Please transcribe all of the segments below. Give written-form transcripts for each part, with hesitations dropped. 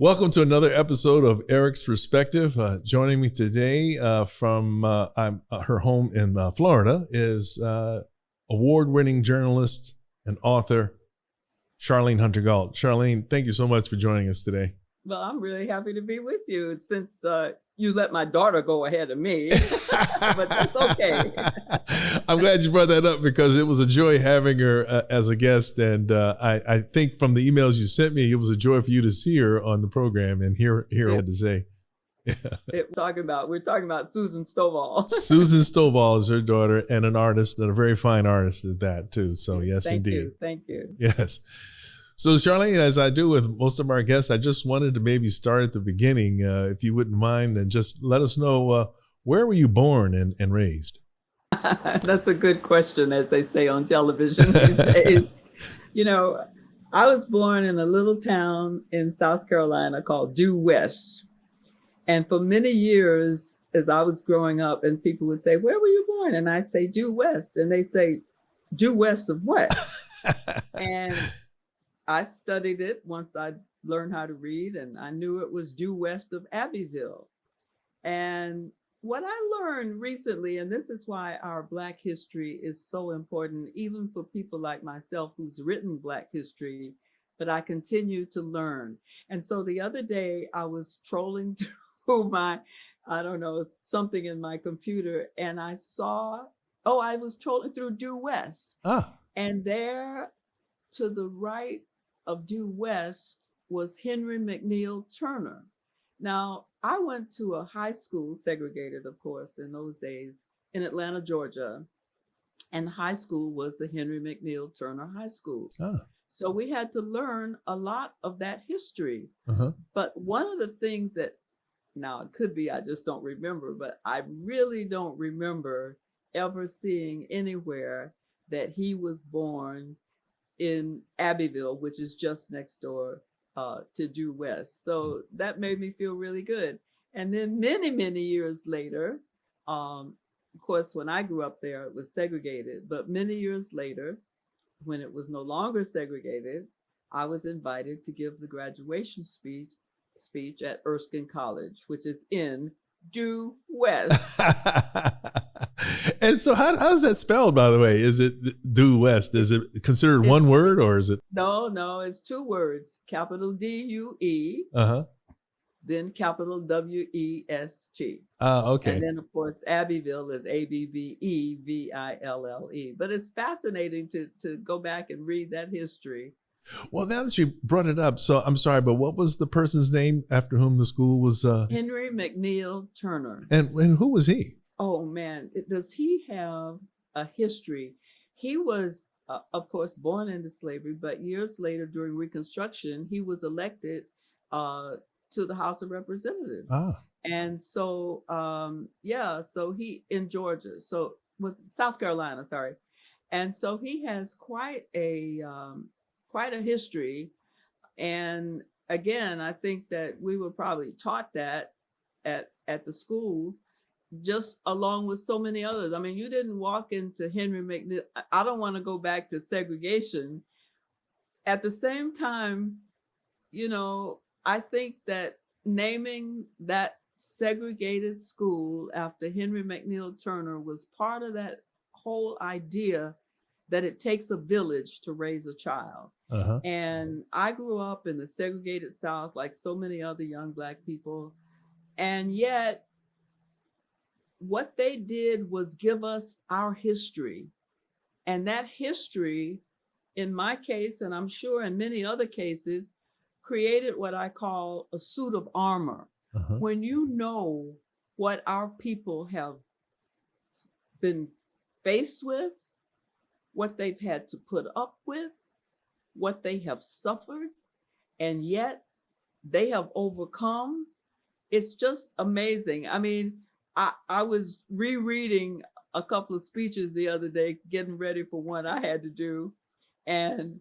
Welcome to another episode of Eric's Perspective. Joining me today from her home in Florida is award-winning journalist and author Charlayne Hunter-Gault. Charlayne, thank you so much for joining us today. Well, I'm really happy to be with you since you let my daughter go ahead of me, but that's okay. I'm glad you brought that up because it was a joy having her as a guest. And I think from the emails you sent me, it was a joy for you to see her on the program and hear what I had to say. Yeah. We're talking about Susan Stovall. Susan Stovall is her daughter and an artist, and a very fine artist at that too. So yes, indeed. Thank you. Yes. So Charlayne, as I do with most of our guests, I just wanted to maybe start at the beginning, if you wouldn't mind, and just let us know, where were you born and raised? That's a good question, as they say on television these days. You know, I was born in a little town in South Carolina called Due West. And for many years, as I was growing up, and people would say, "Where were you born?" And I'd say, "Due West." And they'd say, "Due West of what?" And I studied it once I learned how to read, and I knew it was due west of Abbeville. And what I learned recently, and this is why our Black history is so important, even for people like myself who's written Black history, but I continue to learn. And so the other day I was trolling through something in my computer, and I saw, I was trolling through Due West. And there to the right of Due West was Henry McNeil Turner. Now, I went to a high school, segregated, of course, in those days, in Atlanta, Georgia. And high school was the Henry McNeil Turner High School. So we had to learn a lot of that history. But one of the things that, now it could be I just don't remember, but I really don't remember ever seeing anywhere that he was born in Abbeville, which is just next door to Due West. So that made me feel really good. And then many, many years later, of course, when I grew up there, it was segregated. But many years later, when it was no longer segregated, I was invited to give the graduation speech at Erskine College, which is in Due West. And so how's that spelled, by the way? Is it Due West? Is it considered one word, or is it? No, it's two words, capital D-U-E, then capital W-E-S-T. Okay. And then, of course, Abbeville is Abbeville. But it's fascinating to go back and read that history. Well, now that you brought it up, so I'm sorry, but what was the person's name after whom the school was? Henry McNeil Turner. And who was he? Oh, man, does he have a history? He was, of course, born into slavery, but years later during Reconstruction, he was elected to the House of Representatives. And so, so he in Georgia, so with South Carolina, sorry. And so he has quite a history. And again, I think that we were probably taught that at the school, just along with so many others. I mean, you didn't walk into Henry McNeil. I don't want to go back to segregation. At the same time, I think that naming that segregated school after Henry McNeil Turner was part of that whole idea that it takes a village to raise a child. And I grew up in the segregated South like so many other young Black people. And yet, what they did was give us our history. And that history, in my case, and I'm sure in many other cases, created what I call a suit of armor. When you know what our people have been faced with, what they've had to put up with, what they have suffered, and yet they have overcome, it's just amazing. I mean, I was rereading a couple of speeches the other day, getting ready for one I had to do. And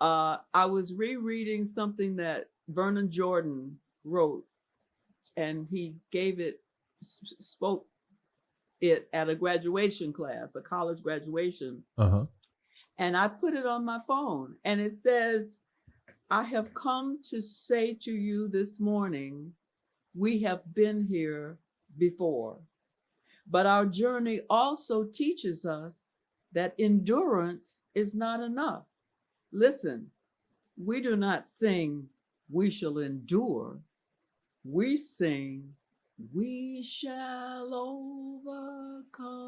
I was rereading something that Vernon Jordan wrote, and he spoke it at a graduation class, a college graduation. And I put it on my phone, and it says, I have come to say to you this morning, we have been here before. But our journey also teaches us that endurance is not enough. Listen, we do not sing, we shall endure. We sing, we shall overcome.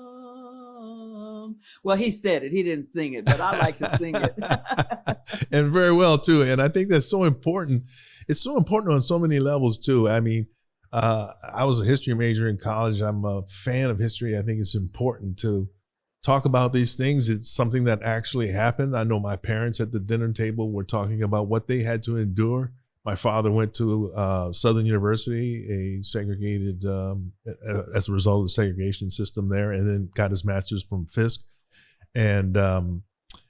Well, he said it. He didn't sing it, but I like to sing it. And very well too. And I think that's so important. It's so important on so many levels too. I mean, I was a history major in college. I'm a fan of history. I think it's important to talk about these things. It's something that actually happened. I know my parents at the dinner table were talking about what they had to endure. My father went to Southern University, a segregated, as a result of the segregation system there, and then got his master's from Fisk. And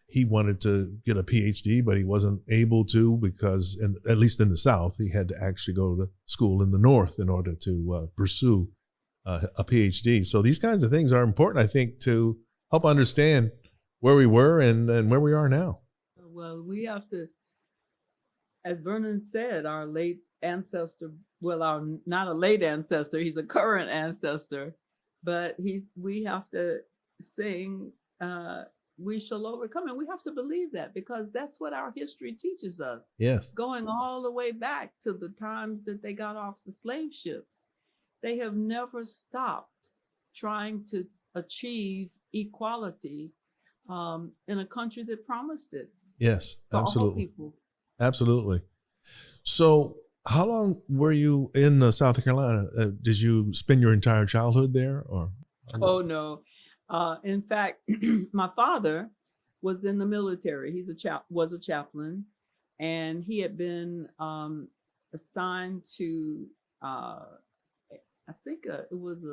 he wanted to get a PhD, but he wasn't able to because, at least in the South, he had to actually go to school in the North in order to pursue a PhD. So these kinds of things are important, I think, to help understand where we were and where we are now. Well, we have to, as Vernon said, our late ancestor, well, our not a late ancestor, he's a current ancestor, but we have to sing, we shall overcome. And we have to believe that because that's what our history teaches us. Yes. Going all the way back to the times that they got off the slave ships, they have never stopped trying to achieve equality in a country that promised it. Yes, for absolutely. all people. Absolutely. So how long were you in South Carolina? Did you spend your entire childhood there or? Oh, no. In fact, my father was in the military. Was a chaplain, and he had been assigned to, I think it was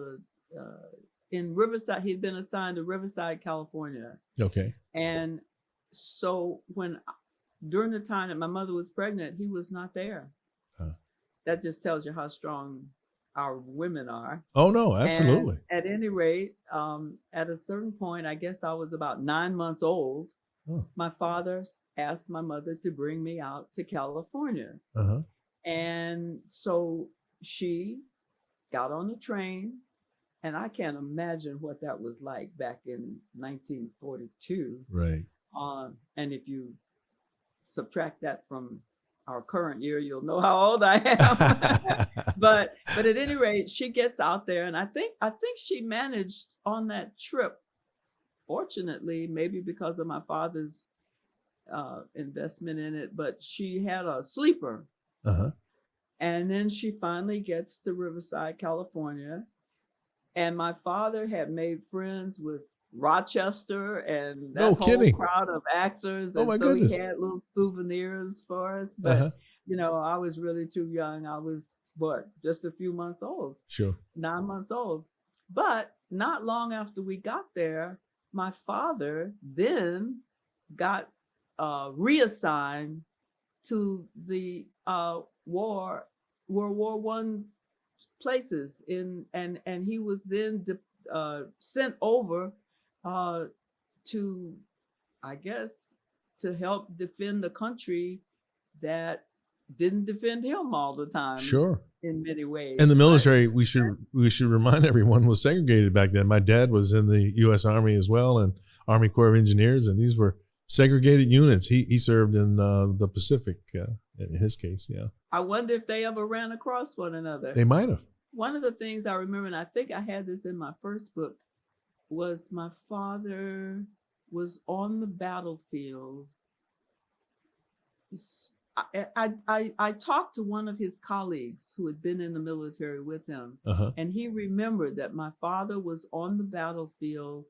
in Riverside. He'd been assigned to Riverside, California. Okay. And so during the time that my mother was pregnant, he was not there. That just tells you how strong our women are. Oh, no, absolutely. And at any rate, at a certain point, I guess I was about 9 months old. Oh. My father asked my mother to bring me out to California. Uh-huh. And so she got on the train, and I can't imagine what that was like back in 1942. Right. And if you subtract that from our current year, you'll know how old I am. but at any rate, she gets out there, and I think she managed on that trip. Fortunately, maybe because of my father's investment in it, but she had a sleeper. Uh-huh. And then she finally gets to Riverside, California, and my father had made friends with Rochester and that whole crowd of actors. Oh, my so goodness. He had little souvenirs for us. But, I was really too young. I was, just a few months old. Sure. 9 months old. But not long after we got there, my father then got reassigned to the World War One places and he was then sent over to, I guess, to help defend the country that didn't defend him all the time. Sure. In many ways. And the military, we should remind everyone, was segregated back then. My dad was in the U.S. Army as well, and Army Corps of Engineers, and these were segregated units. He served in the Pacific, in his case, yeah. I wonder if they ever ran across one another. They might have. One of the things I remember, and I think I had this in my first book, was my father was on the battlefield. I talked to one of his colleagues who had been in the military with him, and he remembered that my father was on the battlefield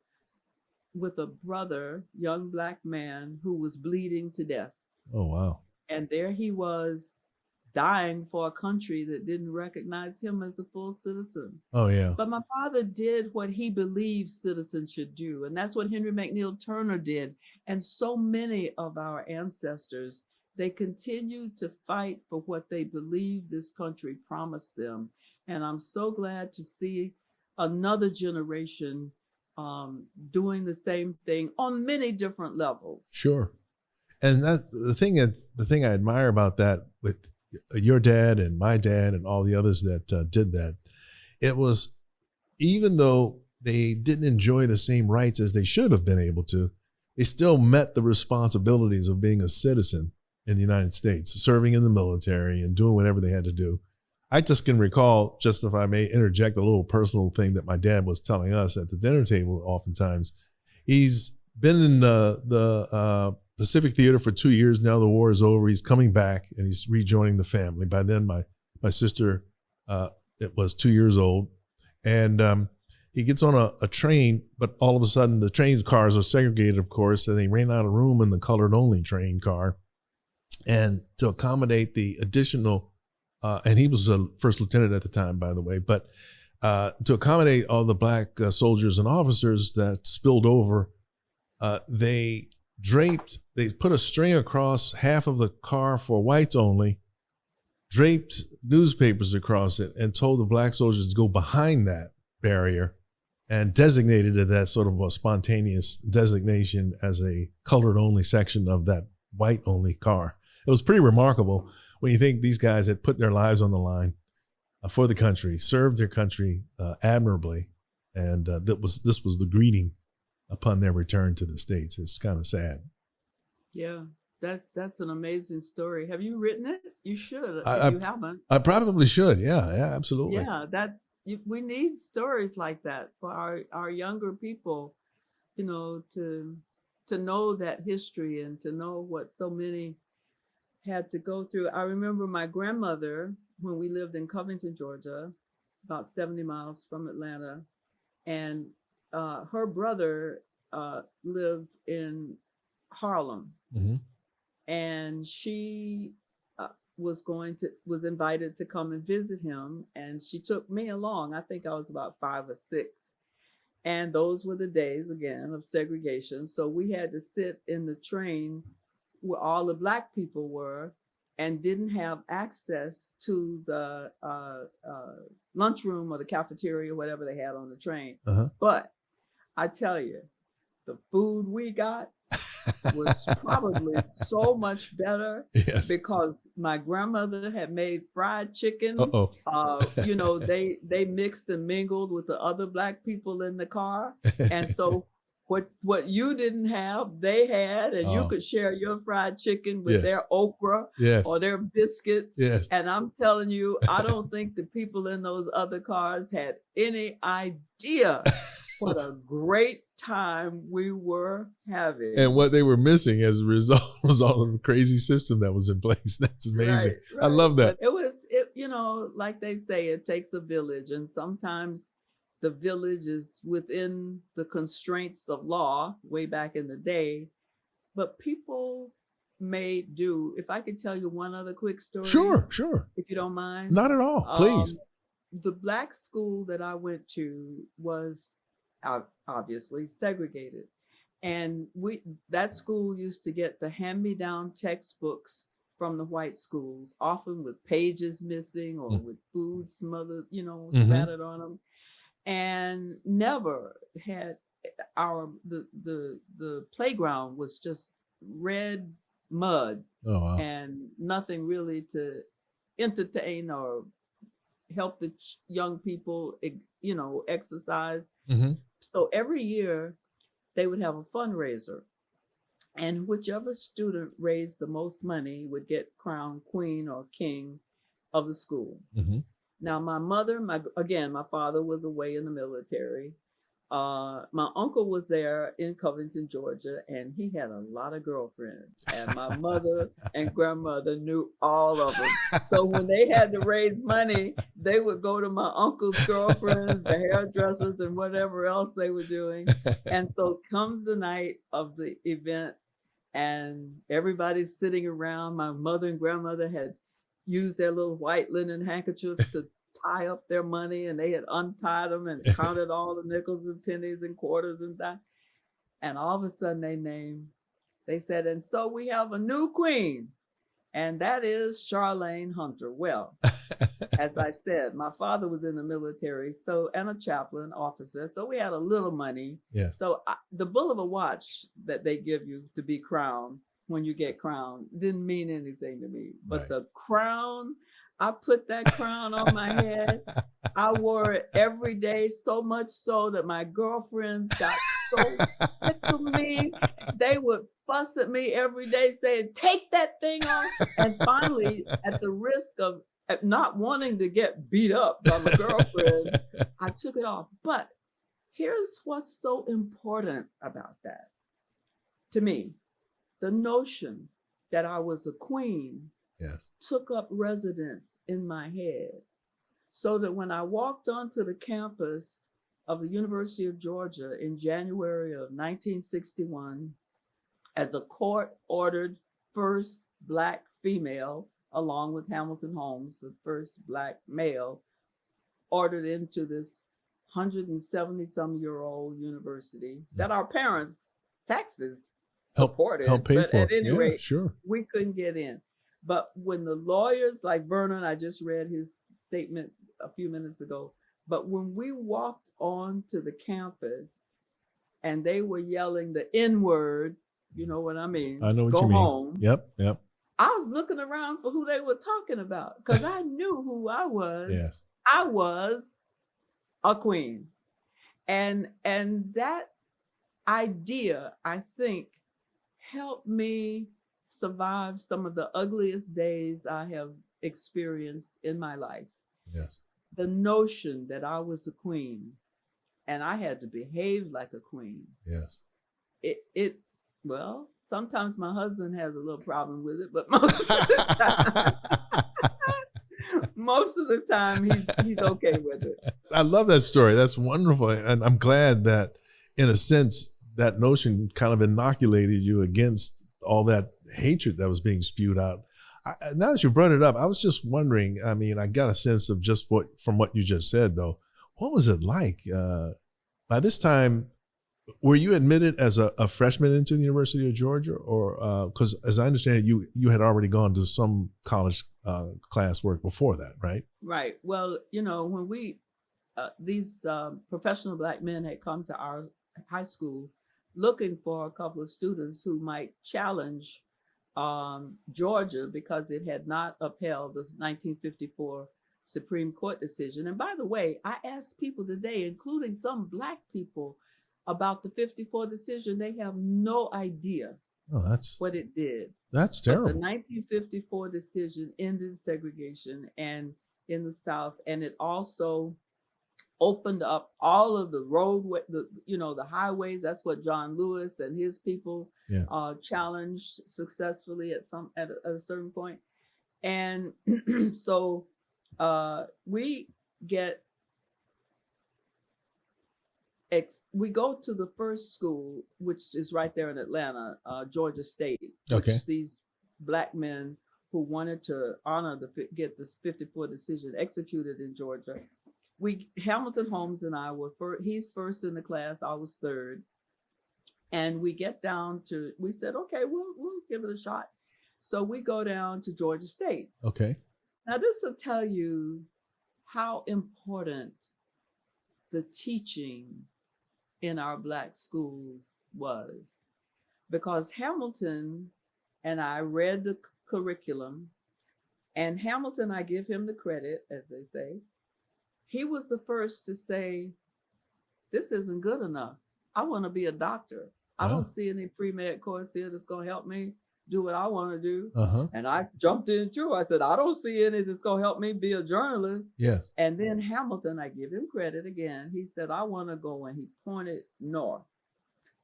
with a brother, young black man, who was bleeding to death. Oh, wow. And there he was, dying for a country that didn't recognize him as a full citizen. Oh, yeah. But my father did what he believed citizens should do. And that's what Henry McNeil Turner did. And so many of our ancestors, they continued to fight for what they believed this country promised them. And I'm so glad to see another generation doing the same thing on many different levels. Sure. And that's the thing. The thing I admire about that with your dad and my dad and all the others that did that, it was, even though they didn't enjoy the same rights as they should have been able to, they still met the responsibilities of being a citizen in the United States, serving in the military and doing whatever they had to do. I just can recall, just if I may interject, a little personal thing that my dad was telling us at the dinner table oftentimes. He's been in the Pacific Theater for 2 years now. The war is over. He's coming back and he's rejoining the family. By then, my sister it was 2 years old. And he gets on a train, but all of a sudden the train cars are segregated, of course, and they ran out of room in the colored only train car. And to accommodate the additional, and he was a first lieutenant at the time, by the way, but to accommodate all the black soldiers and officers that spilled over, they put a string across half of the car for whites only, draped newspapers across it, and told the black soldiers to go behind that barrier, and designated it as sort of a spontaneous designation as a colored only section of that white only car. It was pretty remarkable when you think these guys had put their lives on the line for the country, served their country admirably, and this was the greeting upon their return to the States. It's kind of sad. Yeah, that's an amazing story. Have you written it? You should. If you haven't, I probably should. Yeah, absolutely. Yeah, we need stories like that for our younger people, to know that history and to know what so many had to go through. I remember my grandmother, when we lived in Covington, Georgia, about 70 miles from Atlanta, and her brother lived in Harlem, Mm-hmm. and she was invited to come and visit him, and she took me along. I think I was about 5 or 6, and those were the days again of segregation. So we had to sit in the train where all the black people were, and didn't have access to the lunchroom or the cafeteria or whatever they had on the train. Uh-huh. But I tell you, the food we got was probably so much better. Yes. Because my grandmother had made fried chicken. They mixed and mingled with the other black people in the car. And so what you didn't have, they had, and you could share your fried chicken with their okra or their biscuits. Yes. And I'm telling you, I don't think the people in those other cars had any idea what a great time we were having. And what they were missing as a result was all of the crazy system that was in place. That's amazing. Right. I love that. But like they say, it takes a village, and sometimes the village is within the constraints of law way back in the day, but people made do. If I could tell you one other quick story. Sure. If you don't mind. Not at all, please. The black school that I went to was obviously segregated. And that school used to get the hand-me-down textbooks from the white schools, often with pages missing or with food smothered, spattered on them. And never had the playground was just red mud. Oh, wow. And nothing really to entertain or help the young people, exercise. Mm-hmm. So every year they would have a fundraiser, and whichever student raised the most money would get crowned queen or king of the school. Mm-hmm. Now, my father was away in the military. My uncle was there in Covington, Georgia, and he had a lot of girlfriends. And my mother and grandmother knew all of them. So when they had to raise money, they would go to my uncle's girlfriends, the hairdressers, and whatever else they were doing. And so comes the night of the event, and everybody's sitting around. My mother and grandmother had used their little white linen handkerchiefs to tie up their money, and they had untied them and counted all the nickels and pennies and quarters and dimes. And all of a sudden they said, and so we have a new queen, and that is Charlayne Hunter. Well, as I said, my father was in the military, and a chaplain officer, so we had a little money. Yeah. So the Bulliver watch that they give you to be crowned when you get crowned. Didn't mean anything to me. But Right. the crown, I put that crown on my head. I wore it every day, so much so that my girlfriends got so sick of me. They would fuss at me every day saying, take that thing off. And finally, at the risk of not wanting to get beat up by my girlfriend, I took it off. But here's what's so important about that to me. The notion that I was a queen Yes. took up residence in my head, so that when I walked onto the campus of the University of Georgia in January of 1961 as a court-ordered first Black female, along with Hamilton Holmes, the first Black male, ordered into this 170-some-year-old university that our parents' taxes supported. Help pay but for. at any Yeah, rate, sure. we couldn't get in. But when the lawyers like Vernon, I just read his statement a few minutes ago, but when we walked onto the campus and they were yelling the N word, you know what I mean? I know what Go you mean. home. Yep. I was looking around for who they were talking about because I knew who I was. Yes. I was a queen. And that idea, I think, helped me survive some of the ugliest days I have experienced in my life. Yes. The notion that I was a queen and I had to behave like a queen. Yes. Well, sometimes my husband has a little problem with it, but most of the time he's okay with it. I love that story. That's wonderful. And I'm glad that, in a sense, that notion kind of inoculated you against all that hatred that was being spewed out. Now that you brought it up, I was just wondering, I mean, I got a sense of just from what you just said, though. What was it like? By this time, were you admitted as a freshman into the University of Georgia? Or, because as I understand it, you had already gone to some college class work before that, right? Right. Well, when these professional Black men had come to our high school looking for a couple of students who might challenge Georgia because it had not upheld the 1954 Supreme Court decision. And by the way, I asked people today, including some Black people, about the 54 decision. They have no idea what it did. That's terrible. But the 1954 decision ended segregation and in the South, and it also opened up all of the roadway, the highways. That's what John Lewis and his people challenged successfully at a certain point. And so we go to the first school, which is right there in Atlanta, Georgia State. Okay. Which these Black men who wanted to get this 54 decision executed in Georgia. Hamilton Holmes and I he's first in the class, I was third. And we get down to, we said, okay, we'll give it a shot. So we go down to Georgia State. Okay. Now this will tell you how important the teaching in our Black schools was, because Hamilton and I read the curriculum, and Hamilton, I give him the credit, as they say. He was the first to say, this isn't good enough. I want to be a doctor. I don't see any pre-med course here that's going to help me do what I want to do. And I jumped in too. I said, I don't see any that's going to help me be a journalist. Yes. And then Hamilton, I give him credit again. He said, I want to go. And he pointed north.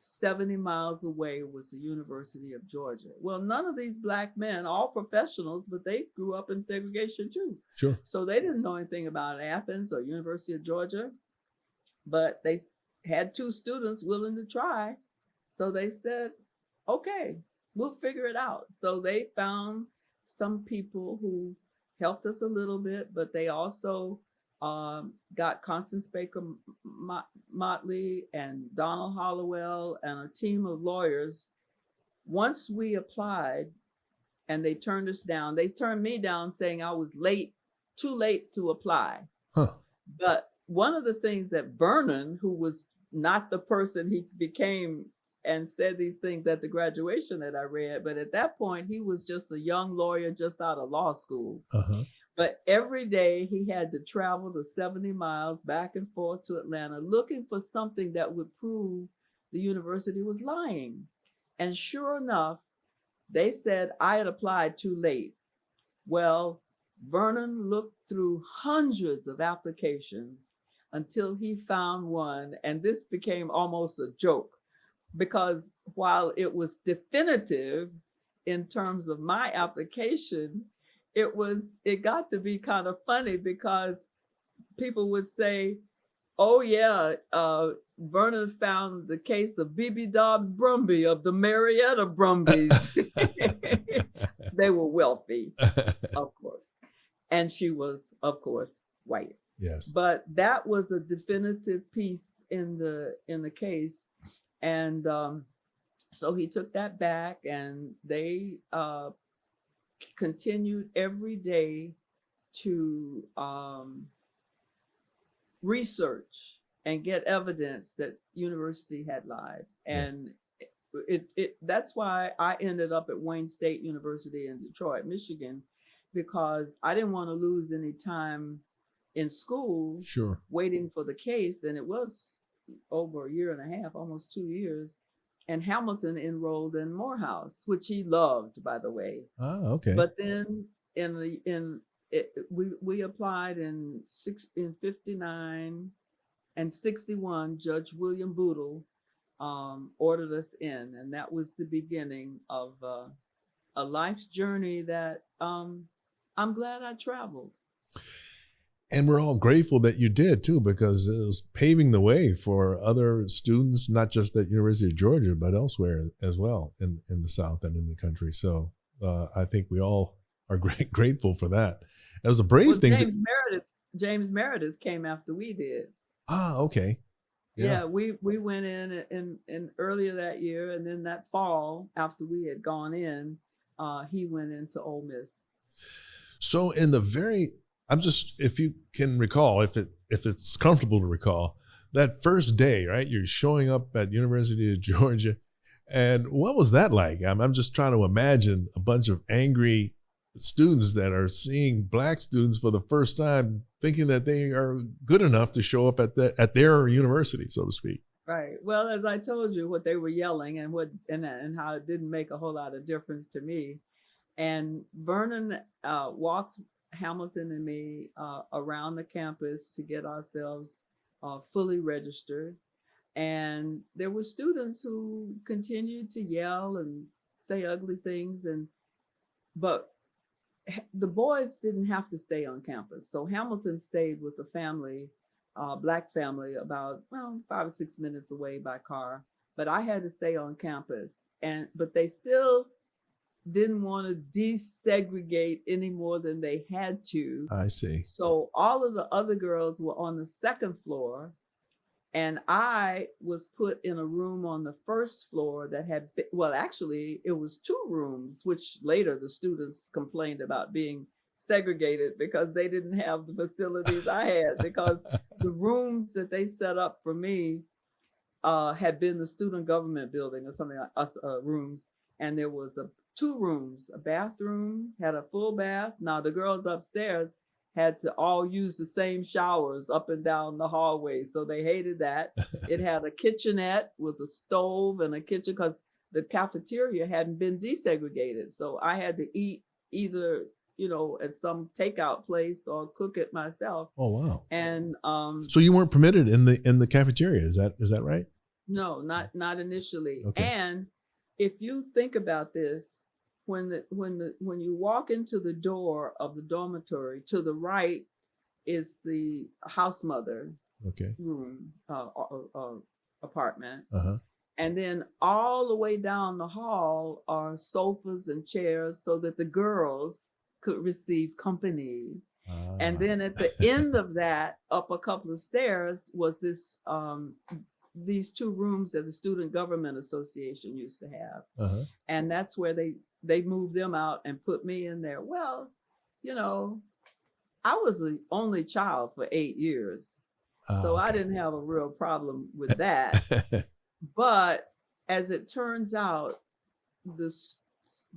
70 miles away was the University of Georgia. Well, none of these Black men, all professionals, but they grew up in segregation too. Sure. So they didn't know anything about Athens or University of Georgia, but they had two students willing to try. So they said, okay, we'll figure it out. So they found some people who helped us a little bit, but they also got Constance Baker Motley and Donald Hollowell and a team of lawyers. Once we applied and they turned us down, they turned me down saying I was too late to apply. But one of the things that Vernon, who was not the person he became and said these things at the graduation that I read. But at that point, he was just a young lawyer just out of law school. Uh-huh. But every day he had to travel the 70 miles back and forth to Atlanta looking for something that would prove the university was lying. And sure enough, they said I had applied too late. Well, Vernon looked through hundreds of applications until he found one. And this became almost a joke because while it was definitive in terms of my application, it got to be kind of funny because people would say, oh yeah, Vernon found the case of BB Dobbs Brumby of the Marietta Brumbies. They were wealthy, of course. And she was, of course, white. Yes. But that was a definitive piece in the case. And so he took that back, and they continued every day to research and get evidence that university had lied. And that's why I ended up at Wayne State University in Detroit, Michigan, because I didn't want to lose any time in school waiting for the case. And it was over a year and a half, almost 2 years. And Hamilton enrolled in Morehouse, which he loved, by the way. Oh, okay. But then we applied in 59 and 61. Judge William Boodle ordered us in, and that was the beginning of a life's journey that I'm glad I traveled. And we're all grateful that you did too, because it was paving the way for other students, not just at University of Georgia, but elsewhere as well in the South and in the country. So I think we all are grateful for that. It was a brave thing. James Meredith came after we did. Ah, okay. Yeah, we went in earlier that year, and then that fall after we had gone in, he went into Ole Miss. So if you can recall, if it's comfortable to recall, that first day, right? You're showing up at University of Georgia, and what was that like? I'm just trying to imagine a bunch of angry students that are seeing Black students for the first time, thinking that they are good enough to show up at their university, so to speak. Right. Well, as I told you, what they were yelling and how it didn't make a whole lot of difference to me. And Vernon walked Hamilton and me around the campus to get ourselves fully registered. And there were students who continued to yell and say ugly things, but the boys didn't have to stay on campus. So Hamilton stayed with a family, Black family, about 5 or 6 minutes away by car. But I had to stay on campus, but they still didn't want to desegregate any more than they had to. I see. So all of the other girls were on the second floor, and I was put in a room on the first floor that actually it was 2 rooms, which later the students complained about being segregated because they didn't have the facilities I had, because the rooms that they set up for me had been the student government building or something like us rooms. And there was 2 rooms, a bathroom, had a full bath. Now the girls upstairs had to all use the same showers up and down the hallway. So they hated that. It had a kitchenette with a stove and a kitchen because the cafeteria hadn't been desegregated. So I had to eat either, at some takeout place or cook it myself. Oh, wow. And so you weren't permitted in the cafeteria. Is that right? No, not initially. Okay. And if you think about this, when you walk into the door of the dormitory, to the right is the house mother room, apartment. Uh-huh. And then all the way down the hall are sofas and chairs so that the girls could receive company. And then at the end of that, up a couple of stairs, was these 2 rooms that the Student Government Association used to have. Uh-huh. And that's where they moved them out and put me in there. Well, I was the only child for 8 years. So I didn't have a real problem with that. But as it turns out, the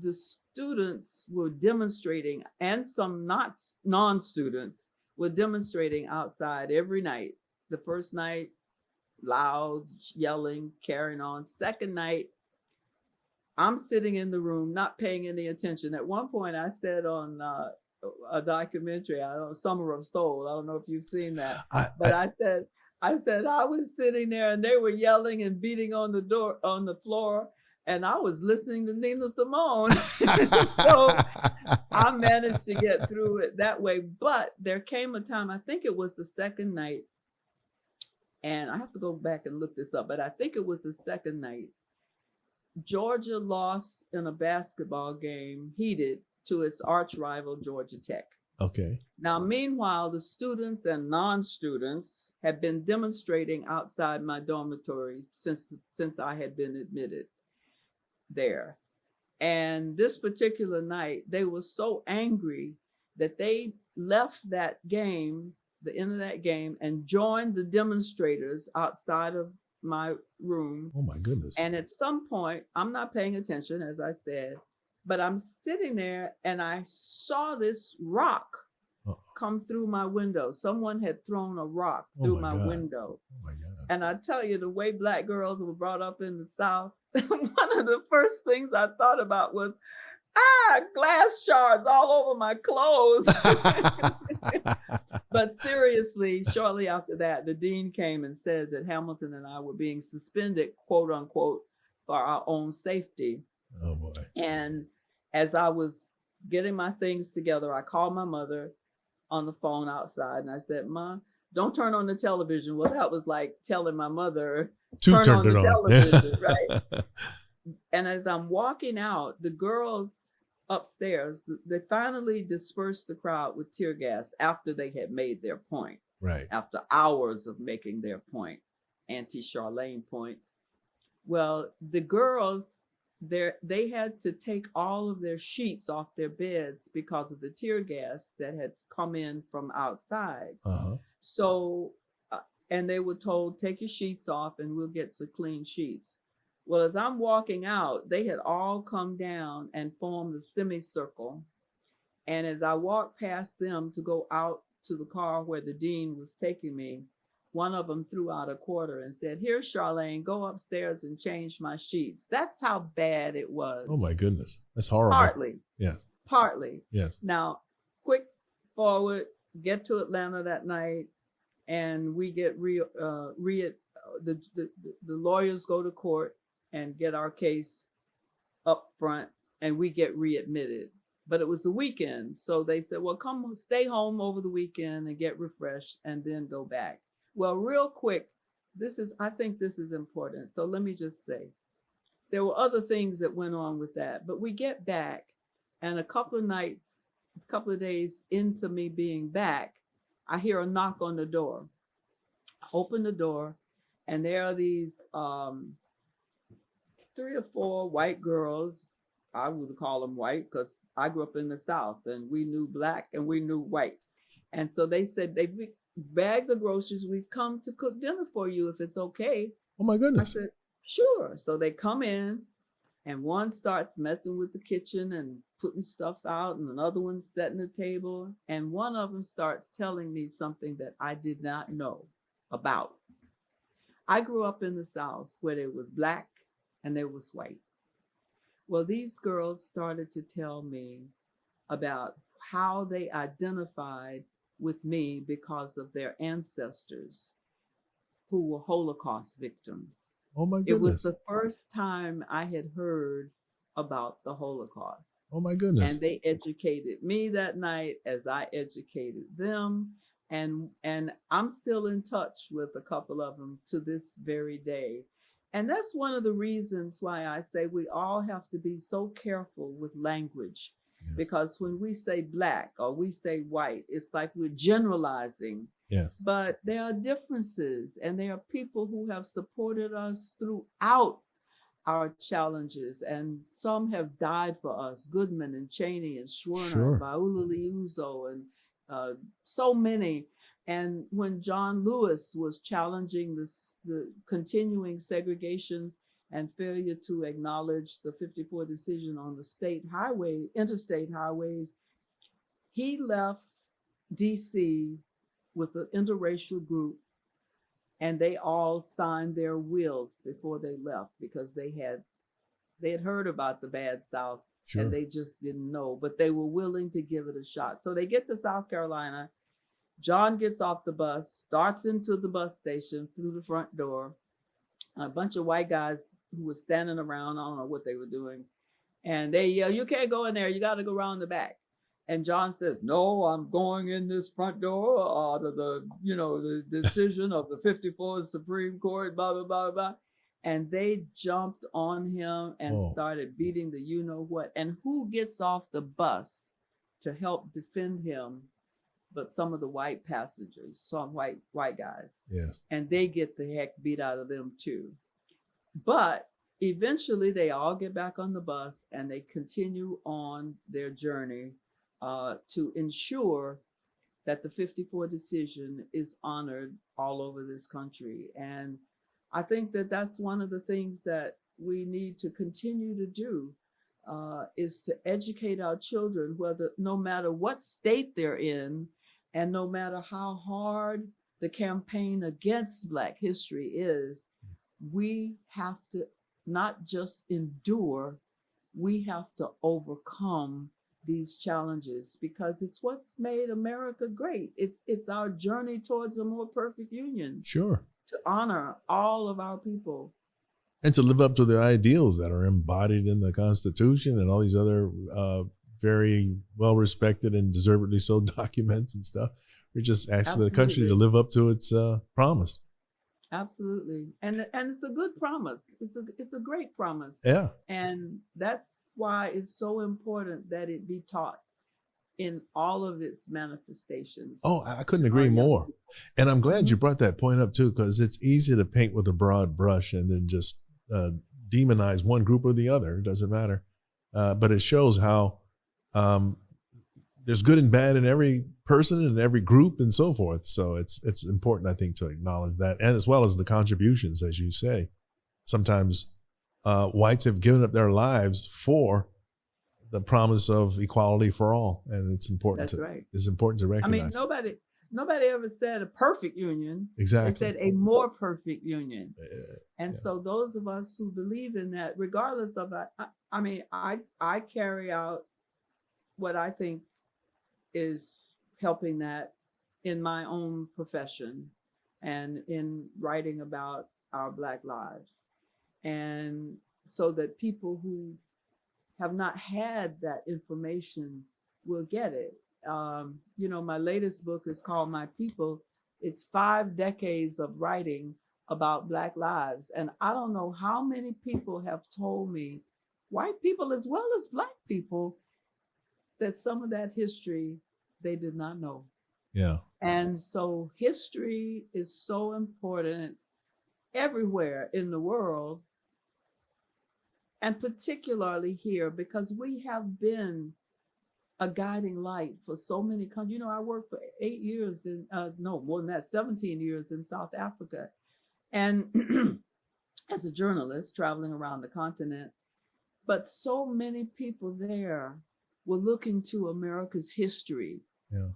the students were demonstrating, and some not non-students were demonstrating outside every night. The first night, loud yelling, carrying on. Second night, I'm sitting in the room, not paying any attention. At one point, I said on a documentary, I don't know, Summer of Soul. I don't know if you've seen that, I, but I said I was sitting there and they were yelling and beating on the door on the floor, and I was listening to Nina Simone. So I managed to get through it that way. But there came a time, I think it was the second night, and I have to go back and look this up, but I think it was the second night. Georgia lost in a basketball game, heated, to its arch rival, Georgia Tech. okay. Now, meanwhile, the students and non-students had been demonstrating outside my dormitory since I had been admitted there. And this particular night, they were so angry that they left that game, the end of that game, and joined the demonstrators outside of my room. Oh my goodness. And at some point, I'm not paying attention, as I said, but I'm sitting there and I saw this rock come through my window. Someone had thrown a rock through my window. Oh my God. And I tell you, the way Black girls were brought up in the South, one of the first things I thought about was, glass shards all over my clothes. But seriously, shortly after that, the dean came and said that Hamilton and I were being suspended, quote unquote, for our own safety. Oh boy. And as I was getting my things together, I called my mother on the phone outside and I said, "Ma, don't turn on the television." Well, that was like telling my mother, turn on the television, right? And as I'm walking out, the girls upstairs, they finally dispersed the crowd with tear gas after they had made their point. Right. After hours of making their point, anti-Charlayne points. Well, the girls, they had to take all of their sheets off their beds because of the tear gas that had come in from outside. Uh-huh. So, and they were told, take your sheets off and we'll get some clean sheets. Well, as I'm walking out, they had all come down and formed a semicircle. And as I walked past them to go out to the car where the dean was taking me, one of them threw out a quarter and said, "Here, Charlayne, go upstairs and change my sheets." That's how bad it was. Oh my goodness. That's horrible. Partly. Yeah. Partly. Yes. Now, quick forward, get to Atlanta that night, and we get the lawyers go to court and get our case up front, and we get readmitted. But it was a weekend, so they said, "Well, come stay home over the weekend and get refreshed and then go back." Well, real quick, I think this is important. So let me just say, there were other things that went on with that, but we get back, and a couple of days into me being back, I hear a knock on the door. I open the door, and there are these 3 or 4 white girls. I would call them white because I grew up in the South and we knew Black and we knew white. And so they said, bags of groceries, we've come to cook dinner for you if it's okay. Oh my goodness. I said, sure. So they come in and one starts messing with the kitchen and putting stuff out, and another one's setting the table. And one of them starts telling me something that I did not know about. I grew up in the South where there was Black and there was white. Well, these girls started to tell me about how they identified with me because of their ancestors who were Holocaust victims. Oh my goodness. It was the first time I had heard about the Holocaust. Oh my goodness. And they educated me that night as I educated them. And I'm still in touch with a couple of them to this very day. And that's one of the reasons why I say we all have to be so careful with language. Yes. Because when we say Black or we say white, it's like we're generalizing. Yes. But there are differences, and there are people who have supported us throughout our challenges, and some have died for us. Goodman and Cheney and Schwerner, sure. And Baula Liuzzo, and so many. And when John Lewis was challenging the continuing segregation and failure to acknowledge the 54 decision on the interstate highways, he left DC with an interracial group, and they all signed their wills before they left because they had heard about the bad South, and Sure. they just didn't know, but they were willing to give it a shot. So they get to South Carolina. John gets off the bus, starts into the bus station through the front door. A bunch of white guys who were standing around, I don't know what they were doing, and they yell, "You can't go in there. You got to go around the back." And John says, "No, I'm going in this front door out of the decision of the 54th Supreme Court, blah, blah, blah, blah." And they jumped on him and Oh, started beating the you know what. And who gets off the bus to help defend him but some of the white passengers, some white guys. yes. And they get the heck beat out of them too. But eventually they all get back on the bus and they continue on their journey to ensure that the 54 decision is honored all over this country. And I think that that's one of the things that we need to continue to do, is to educate our children, whether no matter what state they're in, and no matter how hard the campaign against Black history is, we have to not just endure, we have to overcome these challenges because it's what's made America great. It's our journey towards a more perfect union, Sure. to honor all of our people. And to live up to the ideals that are embodied in the Constitution and all these other very well respected and deservedly so documents and stuff. We're just asking the country to live up to its promise. Absolutely. And it's a good promise. It's a great promise. Yeah. And that's why it's so important that it be taught in all of its manifestations. Oh, I couldn't agree more. And I'm glad you brought that point up too, because it's easy to paint with a broad brush and then just demonize one group or the other. It doesn't matter. But it shows how there's good and bad in every person and every group and so forth. So it's important, I think, to acknowledge that, and as well as the contributions, as you say. Sometimes whites have given up their lives for the promise of equality for all, and it's important. That's right. It's important to recognize. I mean, nobody ever said a perfect union. Exactly. They said a more perfect union. And so those of us who believe in that, regardless of that, I carry out what I think is helping that in my own profession and in writing about our Black lives. And so that people who have not had that information will get it. My latest book is called My People. It's 5 decades of writing about Black lives. And I don't know how many people have told me, white people as well as Black people, that some of that history they did not know. Yeah. And so history is so important everywhere in the world, and particularly here, because we have been a guiding light for so many countries. I worked for 8 years more than that, 17 years in South Africa. And as a journalist traveling around the continent, but so many people there were looking to America's history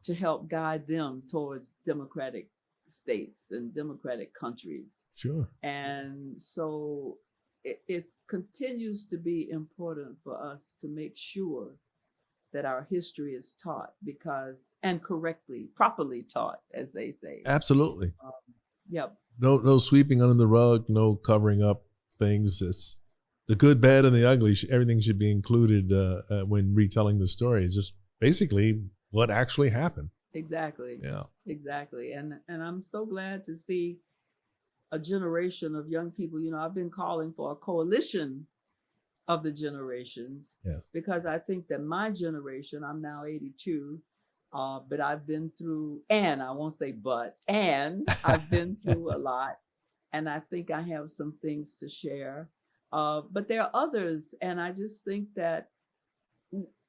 to help guide them towards democratic states and democratic countries. Sure. And so it continues to be important for us to make sure that our history is taught, and properly taught, as they say. Absolutely. Yep. No sweeping under the rug, no covering up things. It's the good, bad, and the ugly. Everything should be included when retelling the story. It's just basically what actually happened. Exactly. Yeah. Exactly. And I'm so glad to see a generation of young people. I've been calling for a coalition of the generations, because I think that my generation, I'm now 82, but I've been through, and I won't say but, and I've been through a lot, and I think I have some things to share. But there are others, and I just think that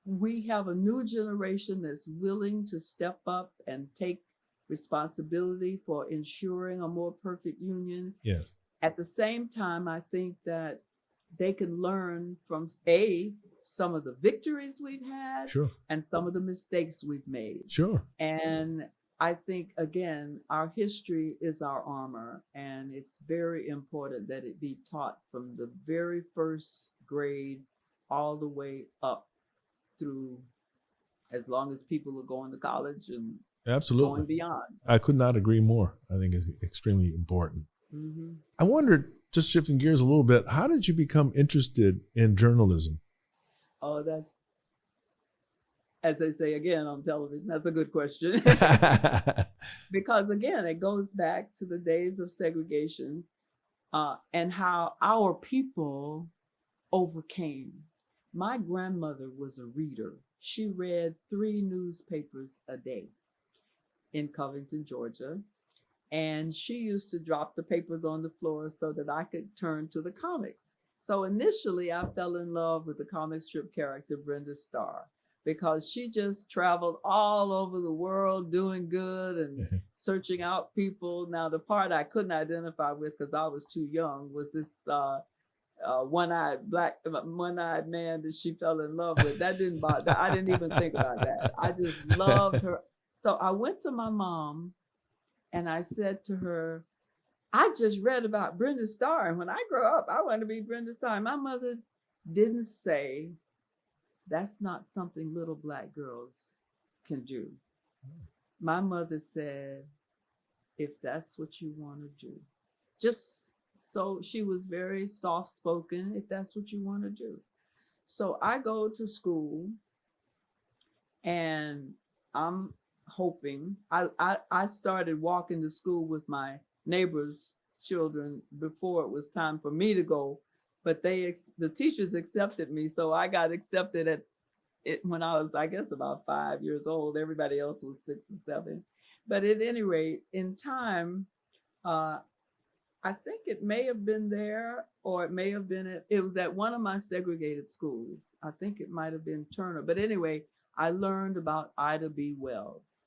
we have a new generation that's willing to step up and take responsibility for ensuring a more perfect union. Yes. At the same time, I think that they can learn from some of the victories we've had Sure. and some of the mistakes we've made. Sure. And I think, again, our history is our armor, and it's very important that it be taught from the very first grade all the way up through, as long as people are going to college and Absolutely. going beyond. I could not agree more. I think it's extremely important. Mm-hmm. I wondered, just shifting gears a little bit, how did you become interested in journalism? Oh, that's, as they say again on television, that's a good question. Because again, it goes back to the days of segregation, and how our people overcame. My grandmother was a reader. She read 3 newspapers a day in Covington, Georgia. And she used to drop the papers on the floor so that I could turn to the comics. So initially, I fell in love with the comic strip character Brenda Starr, because she just traveled all over the world doing good and searching out people. Now, the part I couldn't identify with because I was too young was this one-eyed man that she fell in love with. That didn't bother. I didn't even think about that. I just loved her. So I went to my mom and I said to her, I just read about Brenda Starr, and when I grow up, I want to be Brenda Starr. And my mother didn't say, that's not something little Black girls can do. My mother said, if that's what you want to do. Just so she was very soft spoken, if that's what you want to do. So I go to school and I'm hoping, I started walking to school with my neighbors' children before it was time for me to go, but the teachers accepted me. So I got accepted at it when I was, I guess, about 5 years old. Everybody else was 6 or 7. But at any rate, in time, uh, I think it may have been there, or it may have been it was at one of my segregated schools. I think it might have been Turner. But anyway, I learned about Ida B. Wells.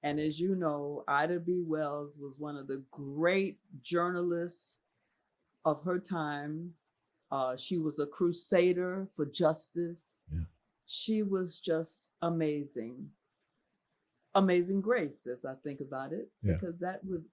And as you know, Ida B. Wells was one of the great journalists of her time. She was a crusader for justice. Yeah. She was just amazing. Amazing Grace, as I think about it, because that would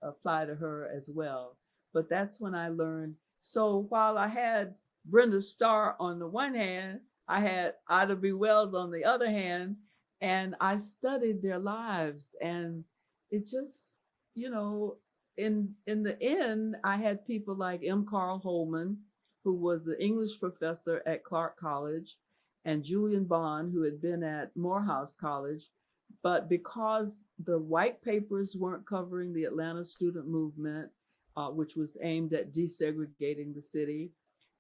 apply to her as well. But that's when I learned. So while I had Brenda Starr on the one hand, I had Ida B. Wells on the other hand, and I studied their lives. And it just, in the end, I had people like M. Carl Holman, who was the English professor at Clark College, and Julian Bond, who had been at Morehouse College. But because the white papers weren't covering the Atlanta student movement, which was aimed at desegregating the city,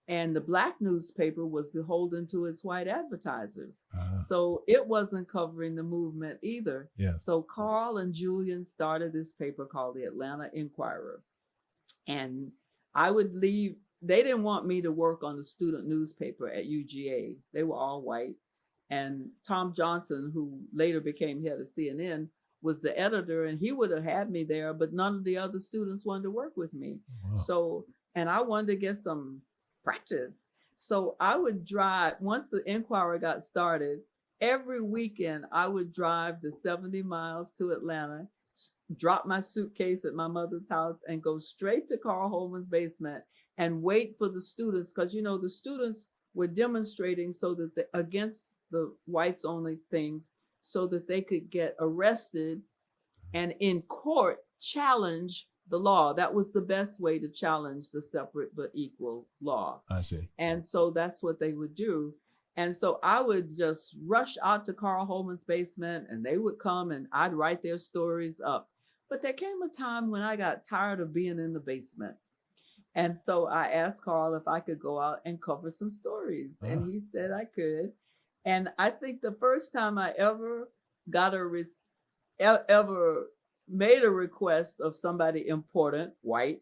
and the Black newspaper was beholden to its white advertisers. So it wasn't covering the movement either. Yeah. So Carl and Julian started this paper called the Atlanta Inquirer. And I would leave. They didn't want me to work on the student newspaper at UGA. They were all white. And Tom Johnson, who later became head of CNN, was the editor, and he would have had me there, but none of the other students wanted to work with me. Wow. So, and I wanted to get some practice. So I would drive, once the Inquirer got started, every weekend I would drive the 70 miles to Atlanta, drop my suitcase at my mother's house, and go straight to Carl Holman's basement and wait for the students, because, the students were demonstrating so that against the whites only things, so that they could get arrested and in court challenge the law. That was the best way to challenge the separate but equal law. I see. And so that's what they would do. And so I would just rush out to Carl Holman's basement, and they would come and I'd write their stories up. But there came a time when I got tired of being in the basement. And so I asked Carl if I could go out and cover some stories. And he said I could. And I think the first time I ever got ever made a request of somebody important, white,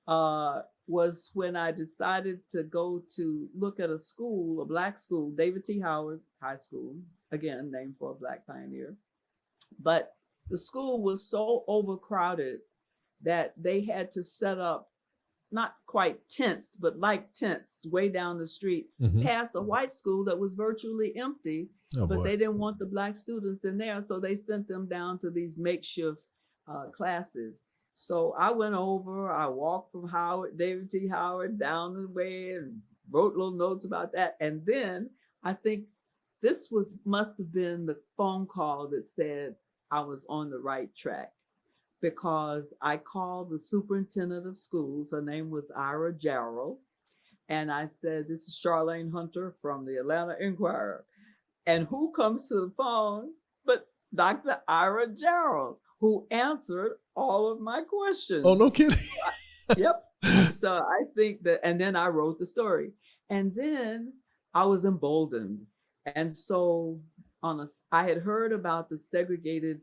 was when I decided to go to look at a school, a Black school, David T. Howard High School, again, named for a Black pioneer. But the school was so overcrowded that they had to set up not quite tents, but like tents way down the street, Mm-hmm. past a white school that was virtually empty, Oh but boy. they didn't want the Black students in there. So they sent them down to these makeshift classes. So I went over, I walked from Howard, David T. Howard down the way and wrote little notes about that. And then I think this must have been the phone call that said I was on the right track, because I called the superintendent of schools. Her name was Ira Jarrell. And I said, "This is Charlayne Hunter from the Atlanta Inquirer." And who comes to the phone but Dr. Ira Jarrell, who answered all of my Oh, questions. no kidding. Yep. So I think that, and then I wrote the story. And then I was emboldened. And so I had heard about the segregated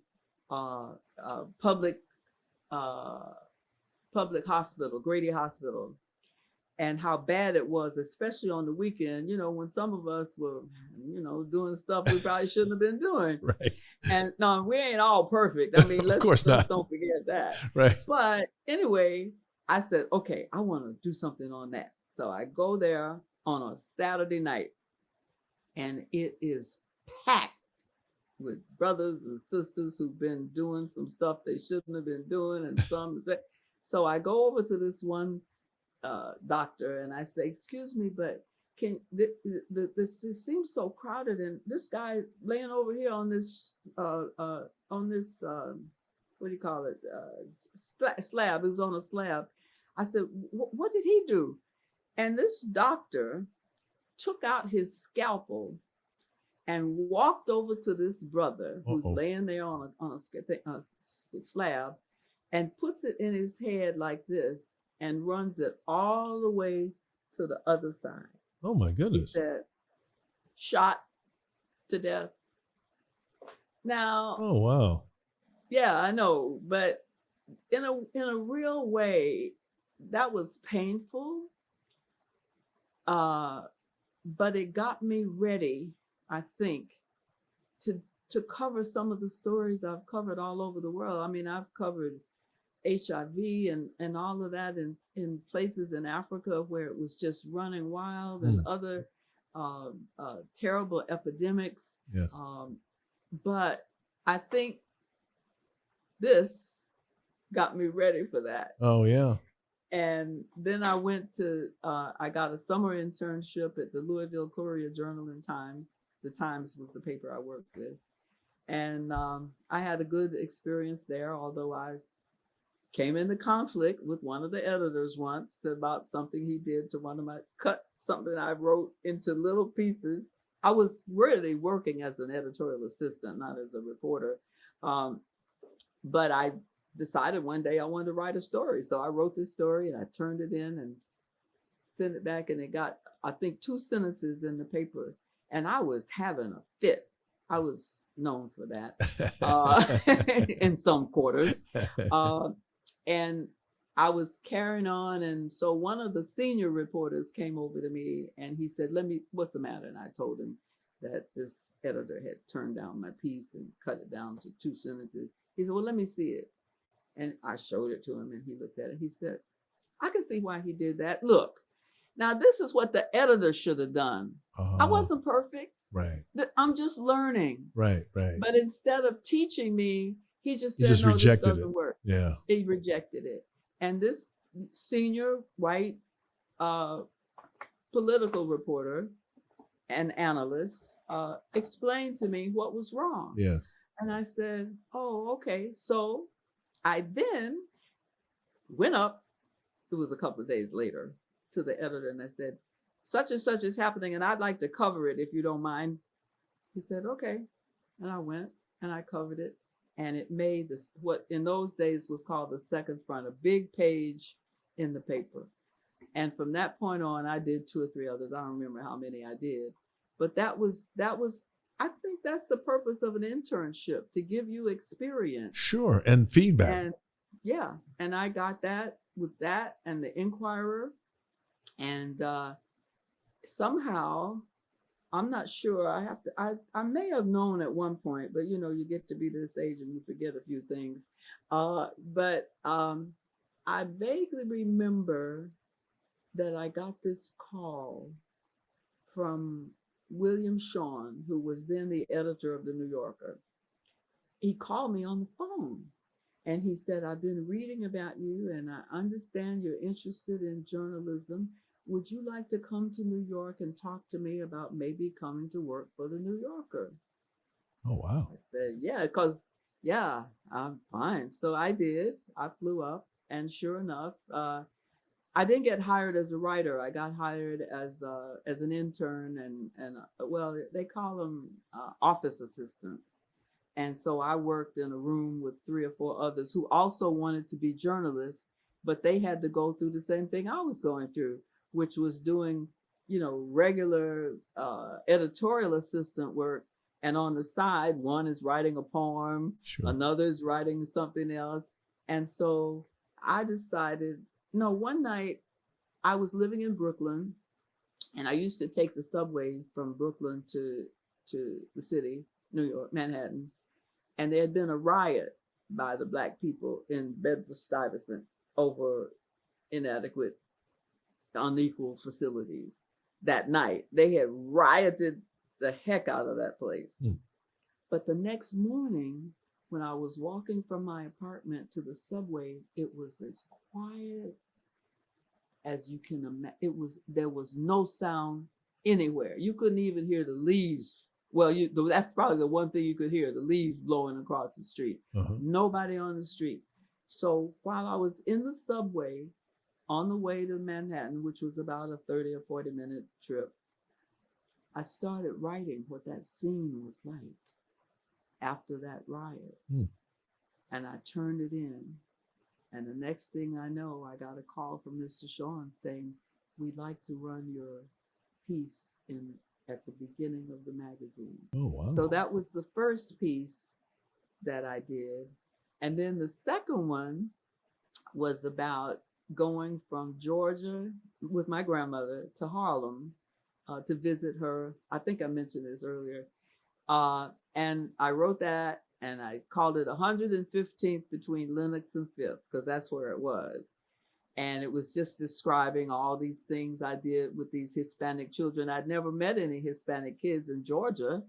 public hospital, Grady Hospital, and how bad it was, especially on the weekend, when some of us were, doing stuff we probably shouldn't have been doing. Right. And no, we ain't all perfect. I mean, Of course not. don't forget that. Right. But anyway, I said, okay, I want to do something on that. So I go there on a Saturday night, and it is packed with brothers and sisters who've been doing some stuff they shouldn't have been doing, and some. So I go over to this one doctor and I say, "Excuse me, but can this seems so crowded, and this guy laying over here on this what do you call it, slab? He was on a slab." I said, "What did he do?" And this doctor took out his scalpel and walked over to this brother who's laying there on a slab, and puts it in his head like this and runs it all the way to the other side. Oh my goodness. He said, "Shot to death." Now, Oh wow. yeah, I know, but in a real way, that was painful. But it got me ready, I think, to cover some of the stories I've covered all over the world. I mean, I've covered HIV and all of that in places in Africa where it was just running wild, and other terrible epidemics. Yes. But I think this got me ready for that. Oh yeah. And then I went to, I got a summer internship at the Louisville Courier-Journal and Times. The Times was the paper I worked with. And I had a good experience there, although I came into conflict with one of the editors once about something he did to cut something I wrote into little pieces. I was really working as an editorial assistant, not as a reporter. But I decided one day I wanted to write a story. So I wrote this story and I turned it in and sent it back, and it got, I think, 2 sentences in the paper. And I was having a fit. I was known for that in some quarters. And I was carrying on. And so one of the senior reporters came over to me and he said, "What's the matter?" And I told him that this editor had turned down my piece and cut it down to 2 sentences. He said, "Well, let me see it." And I showed it to him and he looked at it. He said, "I can see why he did that. Look, now this is what the editor should have done. I wasn't perfect. Right. I'm just learning." Right. But instead of teaching me, he just said, just "No, rejected this doesn't it. work." Yeah. He rejected it. And this senior white political reporter and analyst explained to me what was wrong. Yes. And I said, "Oh, okay." So I then went up, it was a couple of days later, to the editor and I said, "Such and such is happening and I'd like to cover it if you don't mind." He said, "Okay." And I went and I covered it. And it made this, what in those days was called the second front, a big page in the paper. And from that point on, I did 2 or 3 others. I don't remember how many I did. But that was, I think that's the purpose of an internship, to give you experience. Sure. And feedback. And yeah. And I got that with that and the Inquirer. And somehow, I'm not sure. I may have known at one point, but you get to be this age and you forget a few things. But I vaguely remember that I got this call from William Shawn, who was then the editor of the New Yorker. He called me on the phone and he said, I've been reading about you and I understand you're interested in journalism. Would you like to come to New York and talk to me about maybe coming to work for the New Yorker? Oh, wow. I said, yeah, because, yeah, I'm fine. So I did. I flew up, and sure enough, I didn't get hired as a writer. I got hired as an intern and well, they call them office assistants. And so I worked in a room with 3 or 4 others who also wanted to be journalists, but they had to go through the same thing I was going through, which was doing, regular editorial assistant work. And on the side, one is writing a poem, Sure. another is writing something else. And so I decided, no, one night I was living in Brooklyn and I used to take the subway from Brooklyn to the city, New York, Manhattan. And there had been a riot by the Black people in Bedford-Stuyvesant over inadequate, unequal facilities. That night, they had rioted the heck out of that place. But the next morning, when I was walking from my apartment to the subway, it was as quiet as you can imagine. There was no sound anywhere. You couldn't even hear the leaves. Well, that's probably the one thing you could hear, the leaves blowing across the street. Nobody on the street. So while I was in the subway on the way to Manhattan, which was about a 30 or 40-minute trip, I started writing what that scene was like after that riot. And I turned it in. And the next thing I know, I got a call from Mr. Shawn saying, we'd like to run your piece at the beginning of the magazine. Oh, wow. So that was the first piece that I did. And then the second one was about going from Georgia with my grandmother to Harlem to visit her. I think I mentioned this earlier. And I wrote that and I called it 115th between Lenox and 5th because that's where it was. And it was just describing all these things I did with these Hispanic children. I'd never met any Hispanic kids in Georgia.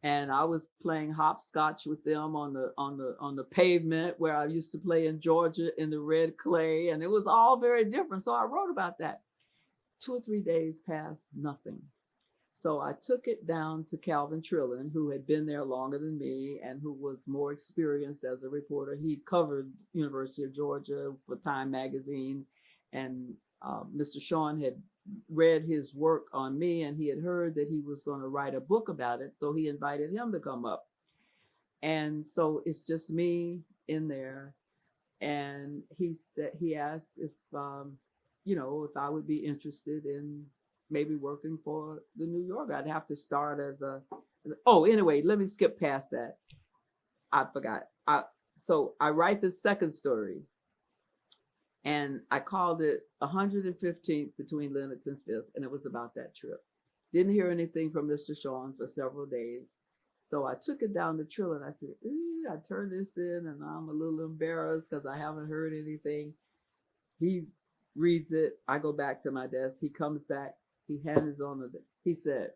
And I was playing hopscotch with them on the pavement where I used to play in Georgia in the red clay. And it was all very different. So I wrote about that. 2 or 3 days passed, nothing. So I took it down to Calvin Trillin, who had been there longer than me and who was more experienced as a reporter. He covered University of Georgia for Time magazine, and Mr. Shawn had read his work on me, and he had heard that he was going to write a book about it, so he invited him to come up. And so it's just me in there, and he asked if if I would be interested in maybe working for the New Yorker. I'd have to start anyway, let me skip past that. I forgot. So I write the second story and I called it 115th between Lenox and 5th. And it was about that trip. Didn't hear anything from Mr. Shawn for several days. So I took it down to Trillin. I said, I turned this in and I'm a little embarrassed because I haven't heard anything. He reads it. I go back to my desk. He comes back. He hands on he said,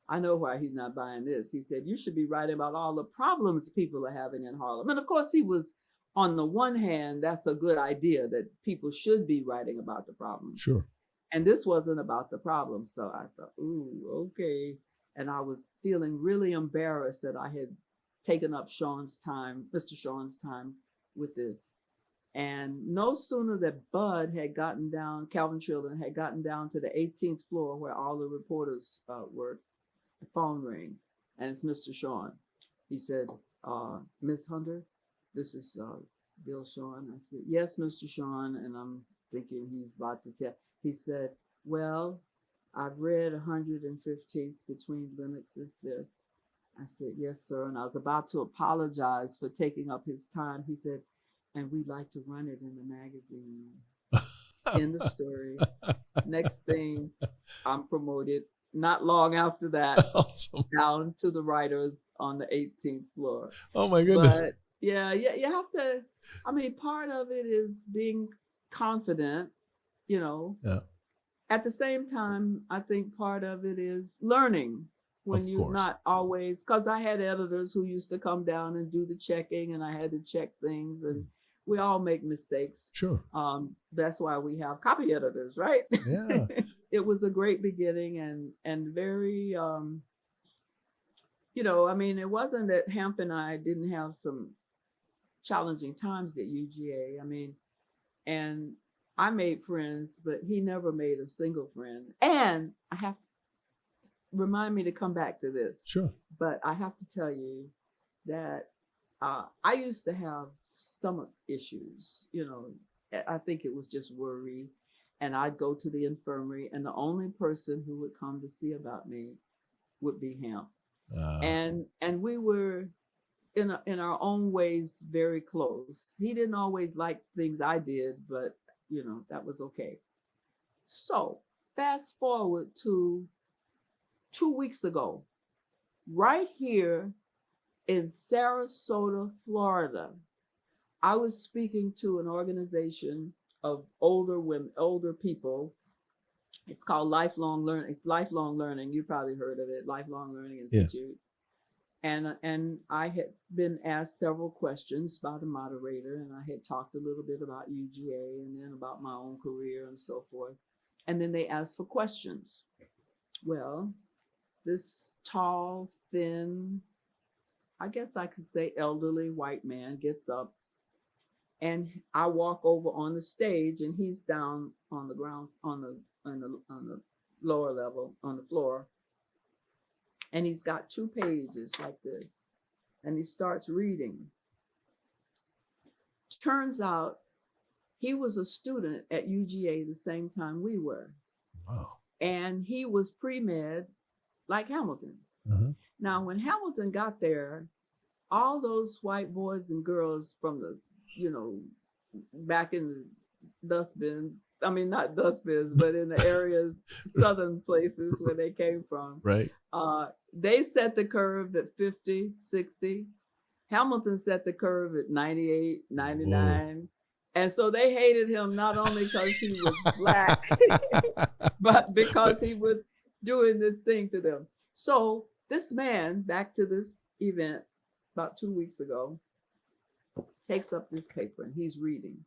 I know why he's not buying this. He said, you should be writing about all the problems people are having in Harlem. And of course, he was, on the one hand, that's a good idea that people should be writing about the problems. Sure. And this wasn't about the problem. So I thought, ooh, okay. And I was feeling really embarrassed that I had taken up Mr. Shawn's time with this. And no sooner that Bud had gotten down, Calvin Trillin had gotten down to the 18th floor where all the reporters worked, the phone rings, and it's Mr. Shawn. He said, Miss Hunter, this is Bill Shawn. I said, yes, Mr. Shawn. And I'm thinking he's about to tell. He said, well, I've read 115th between Lenox and 5th. I said, yes, sir. And I was about to apologize for taking up his time. He said, and we'd like to run it in the magazine. End of story. Next thing, I'm promoted. Not long after that, Awesome. down to the writers on the 18th floor. Oh my goodness. But yeah, you have to, part of it is being confident you know. Yeah. At the same time, I think part of it is learning when Of you're course. not always, because I had editors who used to come down and do the checking, and I had to check things, and we all make mistakes. Sure. That's why we have copy editors, right? Yeah. It was a great beginning, and very, you know, I mean, it wasn't that Hamp and I didn't have some challenging times at UGA. I mean, and I made friends, but he never made a single friend. And I have to remind me to come back to this, Sure. but I have to tell you that I used to have stomach issues. You know, I think it was just worry. And I'd go to the infirmary, and the only person who would come to see about me would be him. Uh, And we were in our own ways very close. He didn't always like things I did, but you know, that was okay. So fast forward to 2 weeks ago, right here in Sarasota, Florida, I was speaking to an organization of older women, older people. It's called Lifelong Learning. It's Lifelong Learning. You probably heard of it, Lifelong Learning yes. Institute. And I had been asked several questions by the moderator, and I had talked a little bit about UGA and then about my own career and so forth. And then they asked for questions. Well, this tall, thin, I guess I could say elderly white man gets up, and I walk over on the stage, and he's down on the ground, on the lower level, on the floor, and he's got 2 pages like this, and he starts reading. Turns out he was a student at UGA the same time we were. Wow. And he was pre-med like Hamilton. Uh-huh. Now, when Hamilton got there, all those white boys and girls from the, you know, back in the dustbins, I mean, not dustbins, but in the areas, southern places where they came from, Right. they set the curve at 50, 60. Hamilton set the curve at 98, 99. Whoa. And so they hated him not only because he was Black, but because he was doing this thing to them. So this man, back to this event about 2 weeks ago, takes up this paper and he's reading.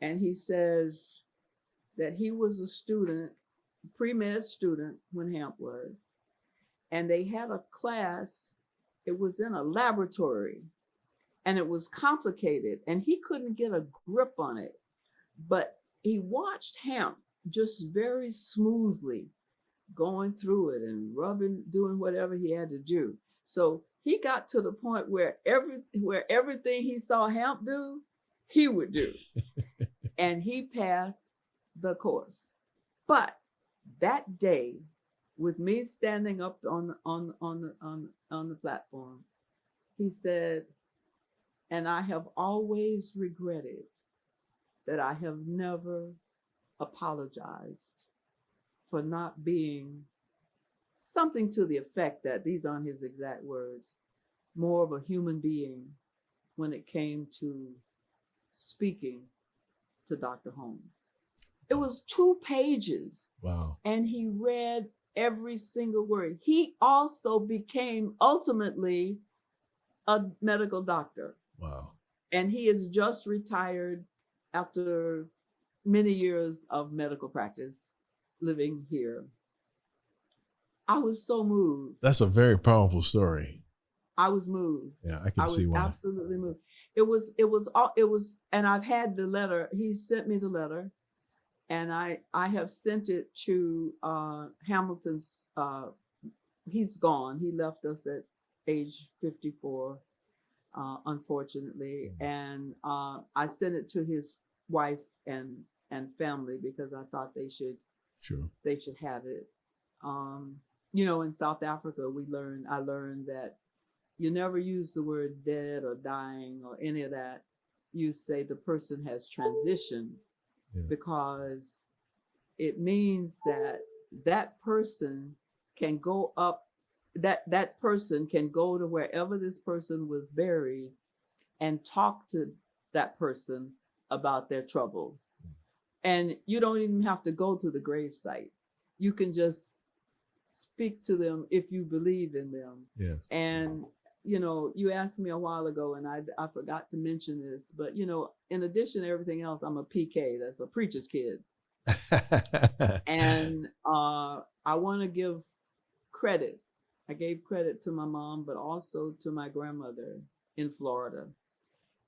And he says that he was a student, pre-med student when Hamp was. And they had a class, it was in a laboratory, and it was complicated, and he couldn't get a grip on it. But he watched Hamp just very smoothly going through it and rubbing, doing whatever he had to do. So he got to the point where everything he saw Hamp do, he would do. And he passed the course. But that day, with me standing up on the platform, he said, and I have always regretted that I have never apologized for not being something to the effect that, these aren't his exact words, more of a human being when it came to speaking to Dr. Holmes. It was 2 pages. Wow. And he read every single word. He also became ultimately a medical doctor. Wow. And he is just retired after many years of medical practice living here. I was so moved. That's a very powerful story. I was moved. Yeah, I can see why. I was absolutely moved. It was, and I've had the letter. He sent me the letter, and I have sent it to Hamilton's. He's gone. He left us at age 54, unfortunately, and I sent it to his wife and family because I thought they should have it. You know, in South Africa, I learned that you never use the word dead or dying or any of that. You say the person has transitioned, because it means that person can go up, that person can go to wherever this person was buried and talk to that person about their troubles. And you don't even have to go to the grave site. You can just speak to them if you believe in them. Yes. And, you asked me a while ago, and I forgot to mention this, but, in addition to everything else, I'm a PK, that's a preacher's kid. And I want to give credit. I gave credit to my mom, but also to my grandmother in Florida,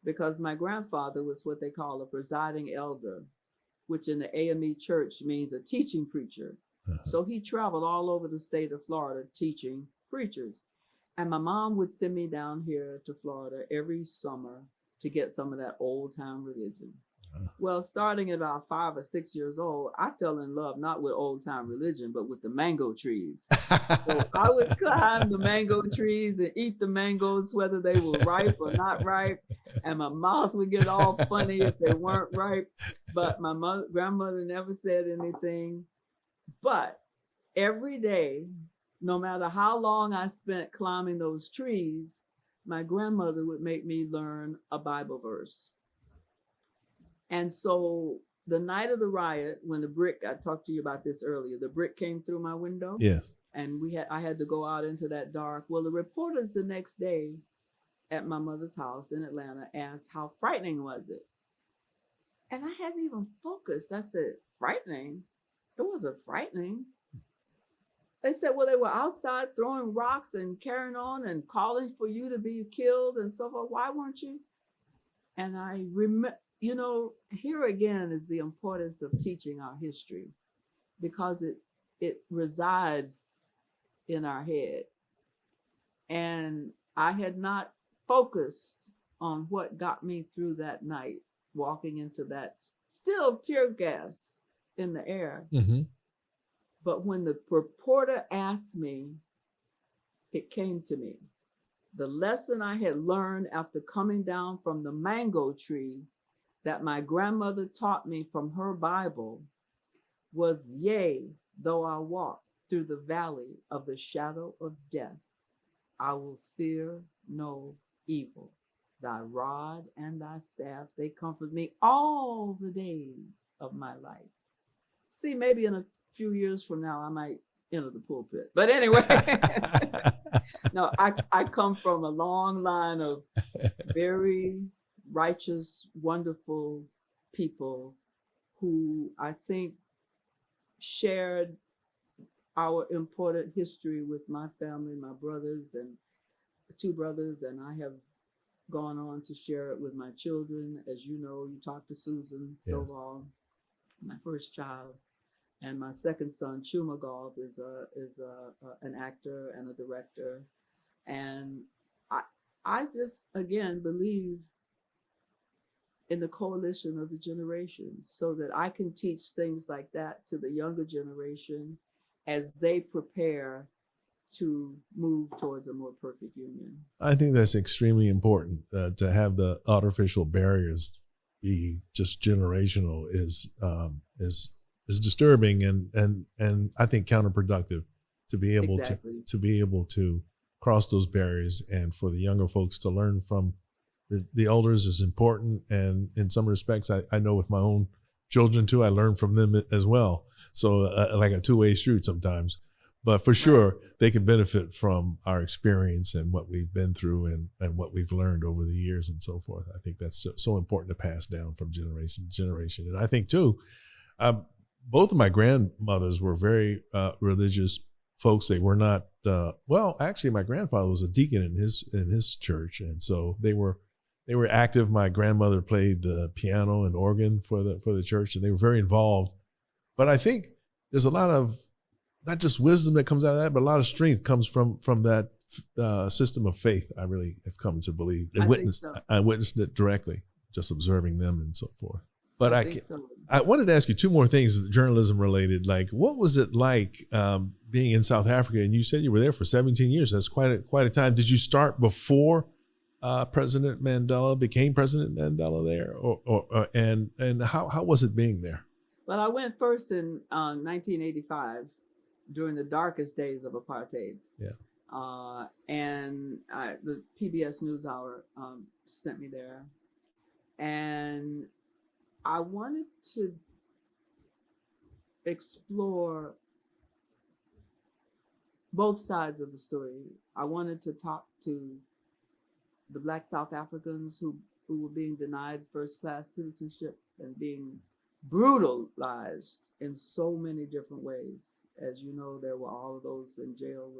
because my grandfather was what they call a presiding elder, which in the AME church means a teaching preacher. So he traveled all over the state of Florida teaching preachers. And my mom would send me down here to Florida every summer to get some of that old time religion. Well, starting at about 5 or 6 years old, I fell in love not with old time religion, but with the mango trees. So I would climb the mango trees and eat the mangoes, whether they were ripe or not ripe. And my mouth would get all funny if they weren't ripe. But my grandmother never said anything. But every day, no matter how long I spent climbing those trees, my grandmother would make me learn a Bible verse. And so the night of the riot, when I talked to you about this earlier, the brick came through my window. Yes. And I had to go out into that dark. Well, the reporters the next day at my mother's house in Atlanta asked, how frightening was it? And I hadn't even focused. I said, frightening? It wasn't frightening. They said, well, they were outside throwing rocks and carrying on and calling for you to be killed and so forth. Why weren't you? And I remember, here again is the importance of teaching our history, because it resides in our head. And I had not focused on what got me through that night, walking into that still tear gas in the air. Mm-hmm. But when the reporter asked me, it came to me. The lesson I had learned after coming down from the mango tree that my grandmother taught me from her Bible was, yea, though I walk through the valley of the shadow of death, I will fear no evil. Thy rod and thy staff, they comfort me all the days of my life. See, maybe in a few years from now, I might enter the pulpit. But anyway, no, I come from a long line of very righteous, wonderful people who I think shared our important history with my family, my brothers and 2 brothers, and I have gone on to share it with my children. As you know, you talked to Susan Stovall, my first child, and my second son, Chuma Gault, is an actor and a director, and I just again believe in the coalition of the generations, so that I can teach things like that to the younger generation as they prepare to move towards a more perfect union. I think that's extremely important. To have the artificial barriers be just generational is disturbing and I think counterproductive. To be able to be able to cross those barriers, and for the younger folks to learn from the elders is important. And in some respects, I know with my own children too, I learn from them as well. So like a two-way street sometimes. But for sure, they can benefit from our experience and what we've been through and what we've learned over the years and so forth. I think that's so important to pass down from generation to generation. And I think too, both of my grandmothers were very religious folks. They were not, actually my grandfather was a deacon in his church. And so they were active. My grandmother played the piano and organ for the church, and they were very involved. But I think there's a lot of, not just wisdom that comes out of that, but a lot of strength comes from that system of faith. I really have come to believe and I witnessed it directly, just observing them and so forth. But I wanted to ask you 2 more things, journalism related. Like, what was it like being in South Africa? And you said you were there for 17 years. That's quite a time. Did you start before President Mandela became President Mandela there, and how was it being there? Well, I went first in 1985 during the darkest days of apartheid. Yeah. And the PBS NewsHour sent me there, and I wanted to explore both sides of the story. I wanted to talk to the Black South Africans who were being denied first class citizenship and being brutalized in so many different ways. As you know, there were all of those in jail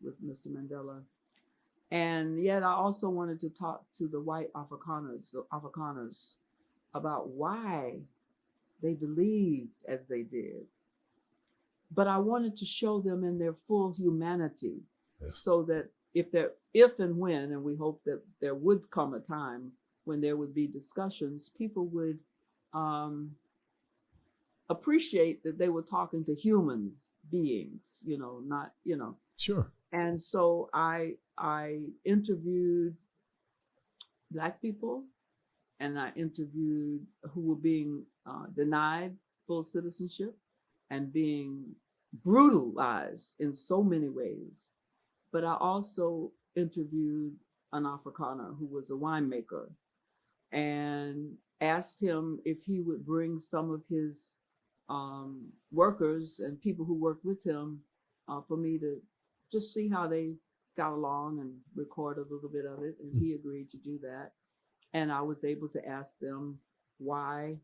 with Mr. Mandela. And yet I also wanted to talk to the white Afrikaners about why they believed as they did. But I wanted to show them in their full humanity, Yes. so that if and when, and we hope that there would come a time when there would be discussions, people would appreciate that they were talking to humans, beings, not, Sure. And so I interviewed Black people, and I interviewed who were being denied full citizenship and being brutalized in so many ways. But I also interviewed an Afrikaner who was a winemaker, and asked him if he would bring some of his workers and people who worked with him for me to just see how they got along and record a little bit of it. And he agreed to do that. And I was able to ask them, why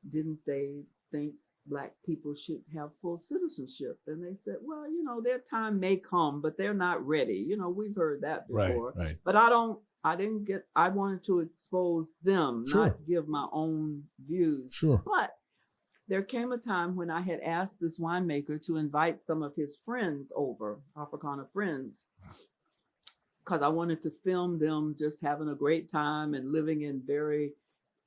didn't they think Black people should have full citizenship? And they said, well, their time may come, but they're not ready. We've heard that before. Right. But I wanted to expose them, Sure. not give my own views. Sure. But there came a time when I had asked this winemaker to invite some of his friends over, Afrikaner friends, because I wanted to film them just having a great time and living in very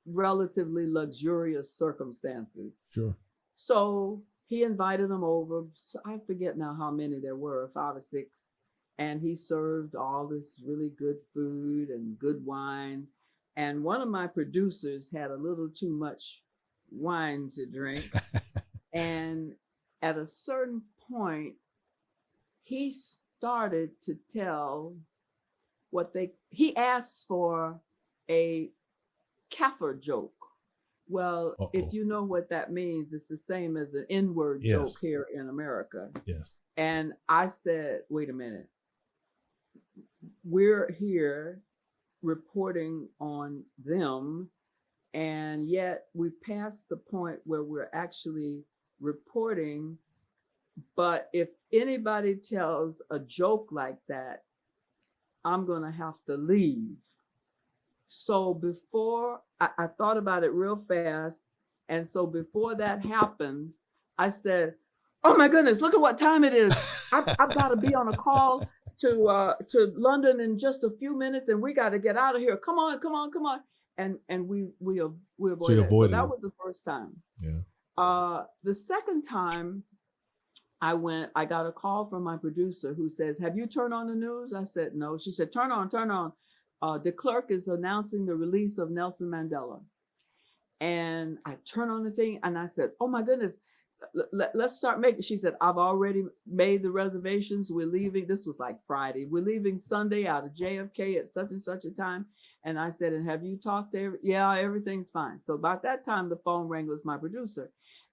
relatively luxurious circumstances. Sure. So he invited them over. I forget now how many there were, 5 or 6. And he served all this really good food and good wine. And one of my producers had a little too much wine to drink. And at a certain point, he started to tell he asked for a Kaffir joke. Well, if you know what that means, it's the same as an N-word joke here in America. Yes. And I said, wait a minute. We're here reporting on them, and yet we've passed the point where we're actually reporting. But if anybody tells a joke like that, I'm going to have to leave. So before I thought about it real fast. And so before that happened, I said, oh my goodness, look at what time it is. I've got to be on a call to London in just a few minutes, and we got to get out of here. Come on. And we avoided that. So that was the first time. Yeah. The second time I got a call from my producer who says, have you turned on the news? I said, no. She said, turn on. The clerk is announcing the release of Nelson Mandela. And I turned on the thing and I said, oh my goodness, let's start making. She said, I've already made the reservations. We're leaving. This was like Friday. We're leaving Sunday out of JFK at such and such a time. And I said, and have you talked to yeah, everything's fine. So about that time, the phone rang. It was my producer.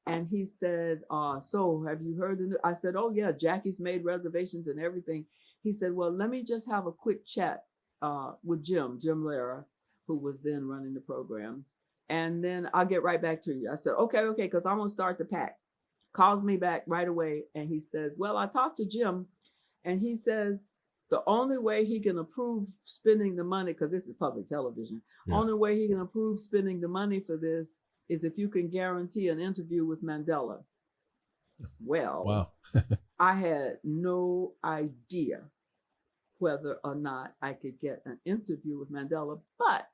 And he said, so have you heard the news? I said, oh yeah, Jackie's made reservations and everything. He said, well, let me just have a quick chat with Jim Lara, who was then running the program. And then I'll get right back to you. I said, okay, because I'm going to start to pack. Calls me back right away. And he says, well, I talked to Jim, and he says the only way he can approve spending the money, because this is public television, only way he can approve spending the money for this is if you can guarantee an interview with Mandela. Well, wow. I had no idea whether or not I could get an interview with Mandela. But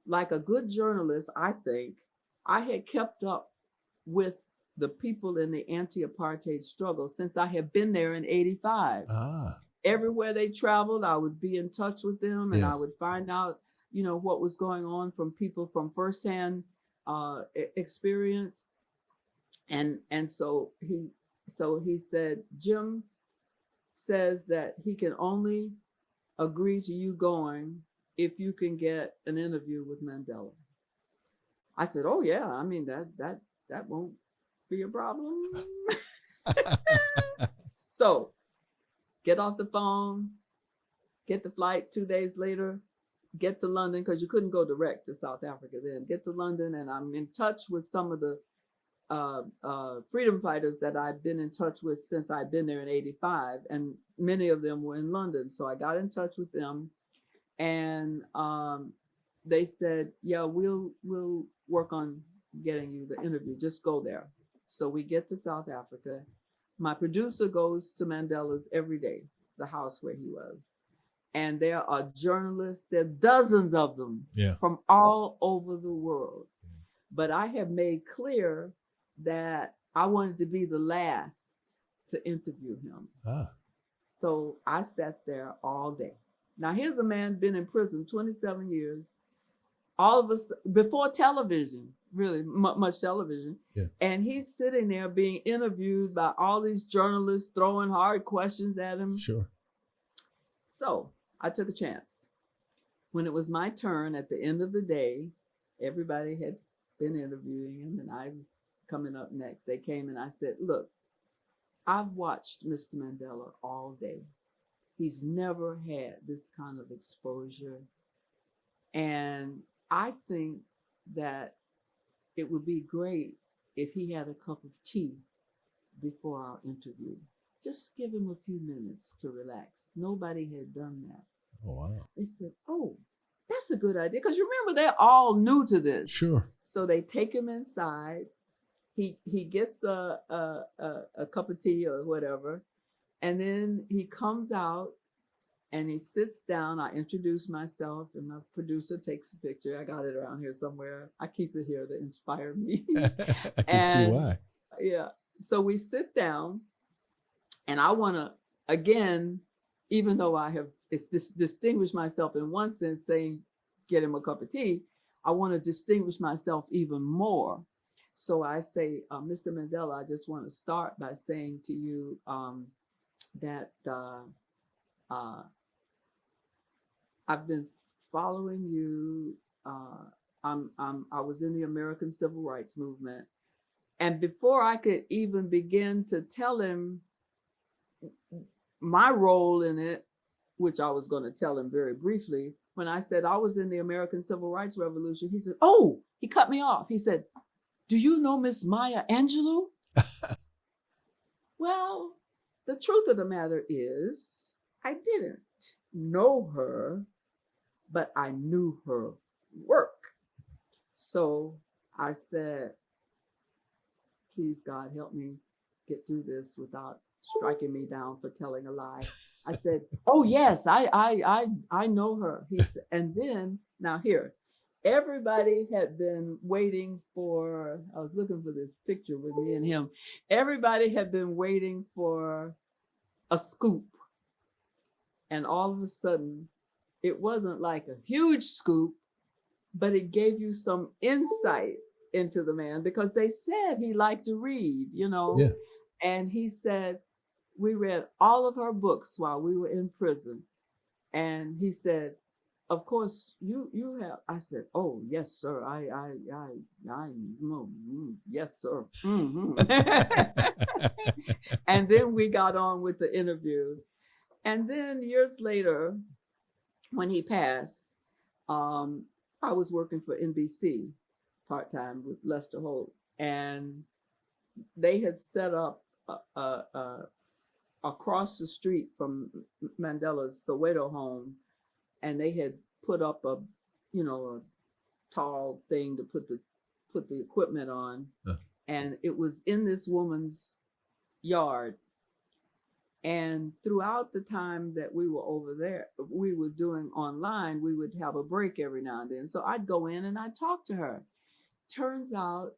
like a good journalist, I think I had kept up with the people in the anti-apartheid struggle since I had been there in 85. Everywhere they traveled, I would be in touch with them, and I would find out, what was going on from people from firsthand experience. And so he said, Jim says that he can only agree to you going if you can get an interview with Mandela. I said, oh yeah, I mean that won't be a problem. So get off the phone, get the flight 2 days later, get to London, because you couldn't go direct to South Africa then. Get to London, and I'm in touch with some of the freedom fighters that I'd been in touch with since I'd been there in '85, and many of them were in London. So I got in touch with them, and they said, "Yeah, we'll work on getting you the interview. Just go there." So we get to South Africa. My producer goes to Mandela's every day, the house where he was. And there are journalists, there are dozens of them from all over the world. But I have made clear that I wanted to be the last to interview him. So I sat there all day. Now, here's a man been in prison 27 years, all of us before television, really much television. And he's sitting there being interviewed by all these journalists throwing hard questions at him. So I took a chance. When it was my turn at the end of the day, everybody had been interviewing him and I was coming up next. They came and I said, "Look, I've watched Mr. Mandela all day. He's never had this kind of exposure. And I think that it would be great if he had a cup of tea before our interview. Just give him a few minutes to relax." Nobody had done that. Oh, wow. They said, "Oh, that's a good idea." Because remember, they're all new to this. So they take him inside. He gets a cup of tea or whatever. And then he comes out and he sits down. I introduce myself and my producer takes a picture. I got it around here somewhere. I keep it here to inspire me. I can see why. Yeah. So we sit down and I want to, again, even though I have distinguished myself in one sense, saying, get him a cup of tea, I want to distinguish myself even more. So I say, "Mr. Mandela, I just want to start by saying to you that I've been following you. I was in the American Civil Rights Movement." And before I could even begin to tell him my role in it, which I was going to tell him very briefly, when I said I was in the American Civil Rights Revolution, he said, "Oh," he cut me off. He said, "Do you know Miss Maya Angelou?" Well, the truth of the matter is, I didn't know her, but I knew her work. So I said, "Please, God, help me get through this without striking me down for telling a lie." I said, "Oh yes, I know her." He said, and then now here, everybody had been waiting for. I was looking for this picture with me and him. Everybody had been waiting for a scoop, and all of a sudden, it wasn't like a huge scoop, but it gave you some insight into the man, because they said he liked to read, And he said, "We read all of her books while we were in prison." And he said, "Of course you have." I said, "Oh yes, sir. I yes, sir." Mm-hmm. And then we got on with the interview. And then years later, when he passed, I was working for NBC part-time with Lester Holt, and they had set up across the street from Mandela's Soweto home, and they had put up a tall thing to put the equipment on, and it was in this woman's yard. And throughout the time that we were over there, we were doing online, we would have a break every now and then. So I'd go in and I'd talk to her. Turns out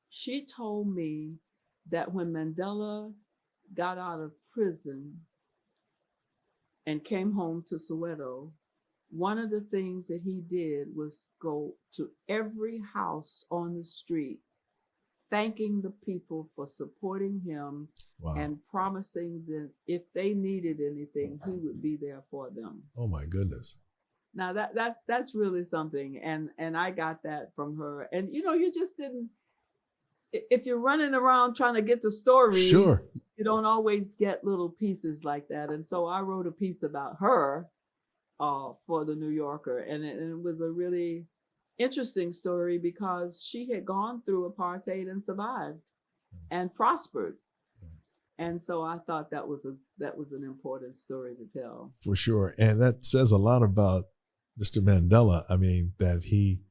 she told me that when Mandela got out of prison and came home to Soweto, one of the things that he did was go to every house on the street, thanking the people for supporting him. Wow. And promising that if they needed anything, he would be there for them. Oh my goodness. Now that's really something. And I got that from her. And you just didn't, if you're running around trying to get the story, Sure. you don't always get little pieces like that. And so I wrote a piece about her for the New Yorker, and it was a really interesting story because she had gone through apartheid and survived and prospered. And so I thought that was an important story to tell. For sure. And that says a lot about Mr. Mandela. I mean, that he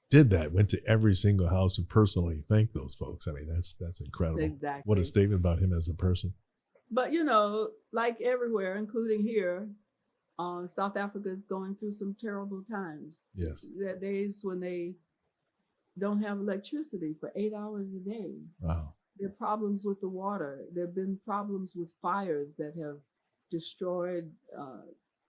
did that, went to every single house and personally thanked those folks. I mean, that's incredible. Exactly. What a statement about him as a person. But, you know, like everywhere, including here, South Africa is going through some terrible times. Yes. There are days when they don't have electricity for 8 hours a day. Wow. There are problems with the water. There have been problems with fires that have destroyed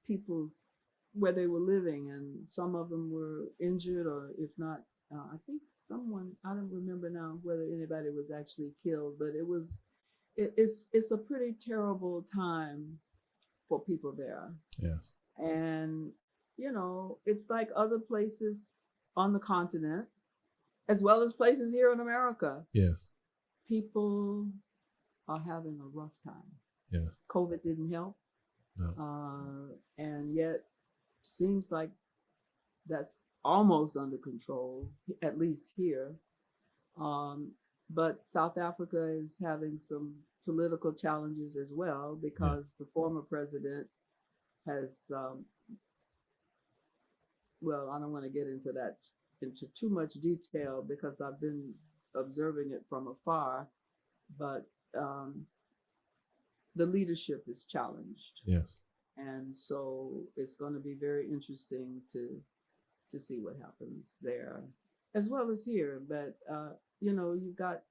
people's where they were living, and some of them were injured, or if not, I think someone, I don't remember now whether anybody was actually killed, but it's a pretty terrible time for people there. Yes. And, you know, it's like other places on the continent, as well as places here in America. Yes. People are having a rough time. Yeah. COVID didn't help. No. And yet seems like that's almost under control, at least here. But South Africa is having some political challenges as well, because the former president has, well, I don't want to get into too much detail because I've been observing it from afar, but the leadership is challenged. Yes. And so it's going to be very interesting to see what happens there, as well as here. But, you know, you've got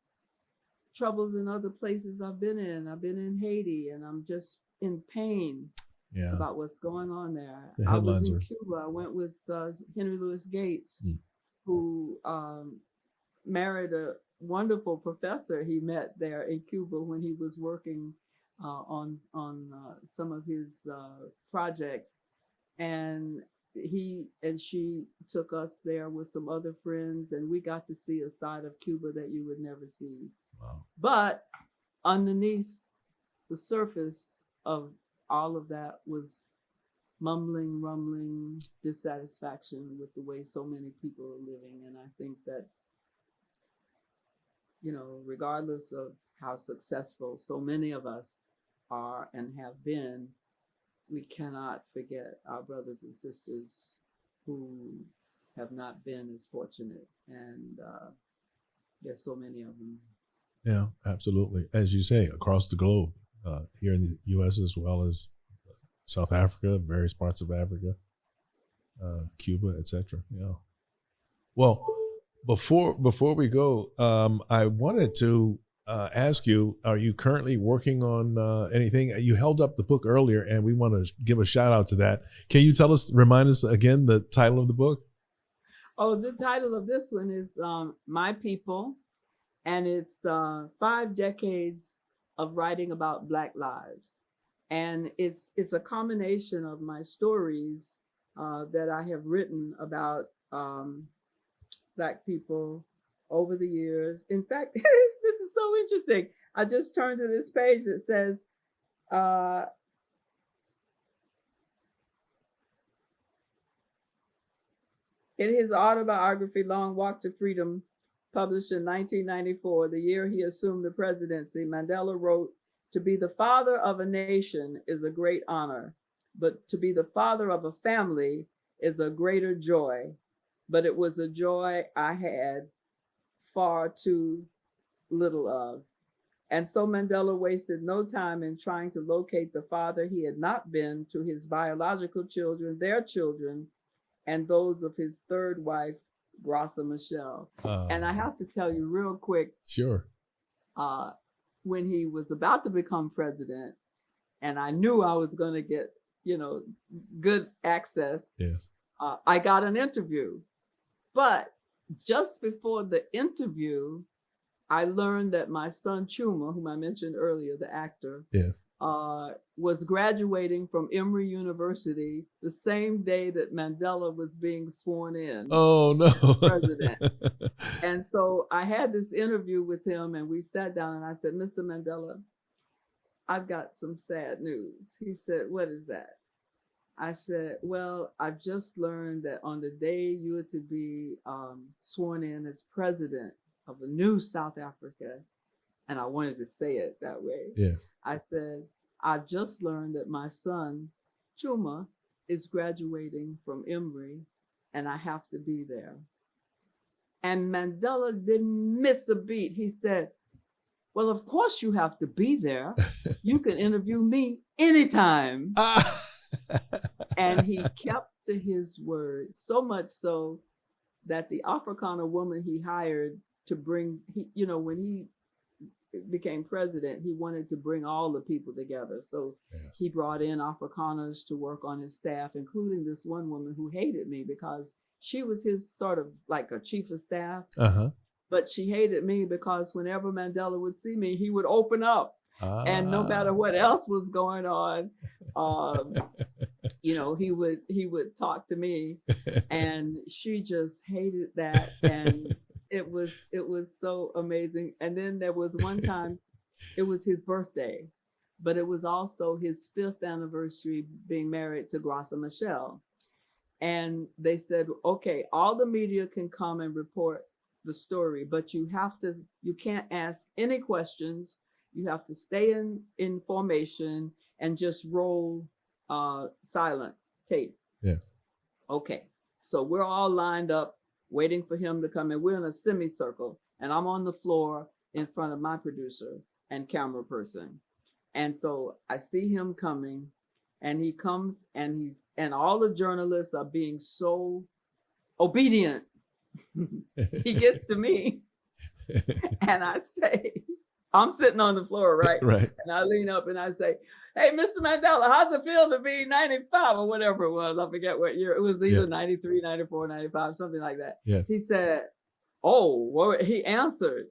troubles in other places I've been in. I've been in Haiti, and I'm just in pain about what's going on there. I was in Cuba. I went with Henry Louis Gates, who married a wonderful professor he met there in Cuba when he was working on some of his projects, and he and she took us there with some other friends, and we got to see a side of Cuba that you would never see. Wow. But underneath the surface of all of that was mumbling, rumbling dissatisfaction with the way so many people are living. And I think that, you know, regardless of how successful so many of us are and have been, we cannot forget our brothers and sisters who have not been as fortunate. And there's so many of them. Yeah, absolutely. As you say, across the globe, here in the U.S. as well as South Africa, various parts of Africa, Cuba, etc. Yeah. Well, before we go, I wanted to ask you: are you currently working on anything? You held up the book earlier, and we want to give a shout out to that. Can you remind us again the title of the book? Oh, the title of this one is "My People," and it's 5 decades of writing about Black lives. And it's a combination of my stories that I have written about Black people over the years. In fact, this is so interesting. I just turned to this page that says, in his autobiography, Long Walk to Freedom, published in 1994, the year he assumed the presidency, Mandela wrote, "To be the father of a nation is a great honor, but to be the father of a family is a greater joy. But it was a joy I had far too little of." And so Mandela wasted no time in trying to locate the father he had not been to his biological children, their children, and those of his third wife, Graça Machel. And I have to tell you real quick. Sure. When he was about to become president, and I knew I was going to get, you know, good access. Yes. I got an interview. But just before the interview, I learned that my son Chuma, whom I mentioned earlier, the actor, yeah, was graduating from Emory University the same day that Mandela was being sworn in Oh as no. president. And so I had this interview with him, and we sat down, and I said, Mr. Mandela, I've got some sad news. He said, what is that? I said, well, I've just learned that on the day you were to be sworn in as president of the new South Africa, and I wanted to say it that way. Yes. I said, I've just learned that my son, Chuma, is graduating from Emory, and I have to be there. And Mandela didn't miss a beat. He said, well, of course you have to be there. You can interview me anytime. And he kept to his word, so much so that the Afrikaner woman he hired to bring, when he became president, he wanted to bring all the people together. So yes, he brought in Afrikaners to work on his staff, including this one woman who hated me because she was his sort of like a chief of staff. Uh-huh. But she hated me because whenever Mandela would see me, he would open up. And no matter what else was going on, he would talk to me, and she just hated that. And it was so amazing. And then there was one time, it was his birthday, but it was also his 5th anniversary being married to Graça Machel. And they said, okay, all the media can come and report the story, but you can't ask any questions. You have to stay in formation and just roll silent tape. Yeah. Okay. So we're all lined up waiting for him to come in. We're in a semicircle, and I'm on the floor in front of my producer and camera person. And so I see him coming, and he comes, and all the journalists are being so obedient. He gets to me, and I say, I'm sitting on the floor, right? Right. And I lean up and I say, hey, Mr. Mandela, how's it feel to be 95 or whatever it was? I forget what year. It was either 93, 94, 95, something like that. Yes. He said, oh, well, he answered.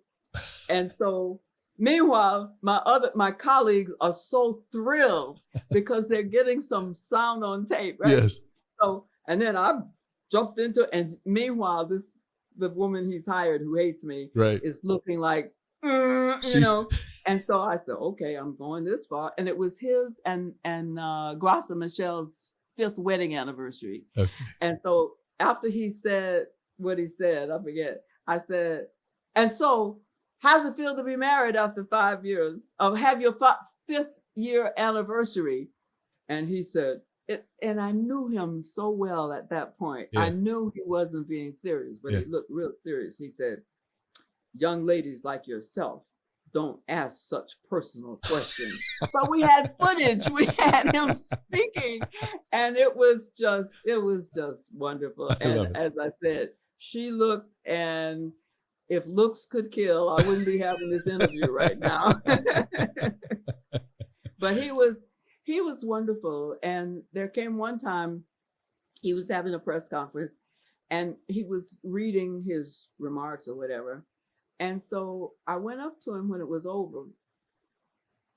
And so meanwhile, my colleagues are so thrilled because they're getting some sound on tape, right? Yes. So, and then I jumped into it. And meanwhile, the woman he's hired who hates me is looking like, and so I said, okay, I'm going this far. And it was his and Graça Machel's 5th wedding anniversary. Okay. And so after he said what he said, I forget, I said, and so how's it feel to be married after 5 years? Have your 5th year anniversary? And he said, and I knew him so well at that point. Yeah. I knew he wasn't being serious, but he looked real serious. He said, young ladies like yourself don't ask such personal questions. But we had footage. We had him speaking, and it was just wonderful. And as I said, she looked, and if looks could kill, I wouldn't be having this interview right now. But he was wonderful. And there came one time he was having a press conference, and he was reading his remarks or whatever. And so I went up to him when it was over,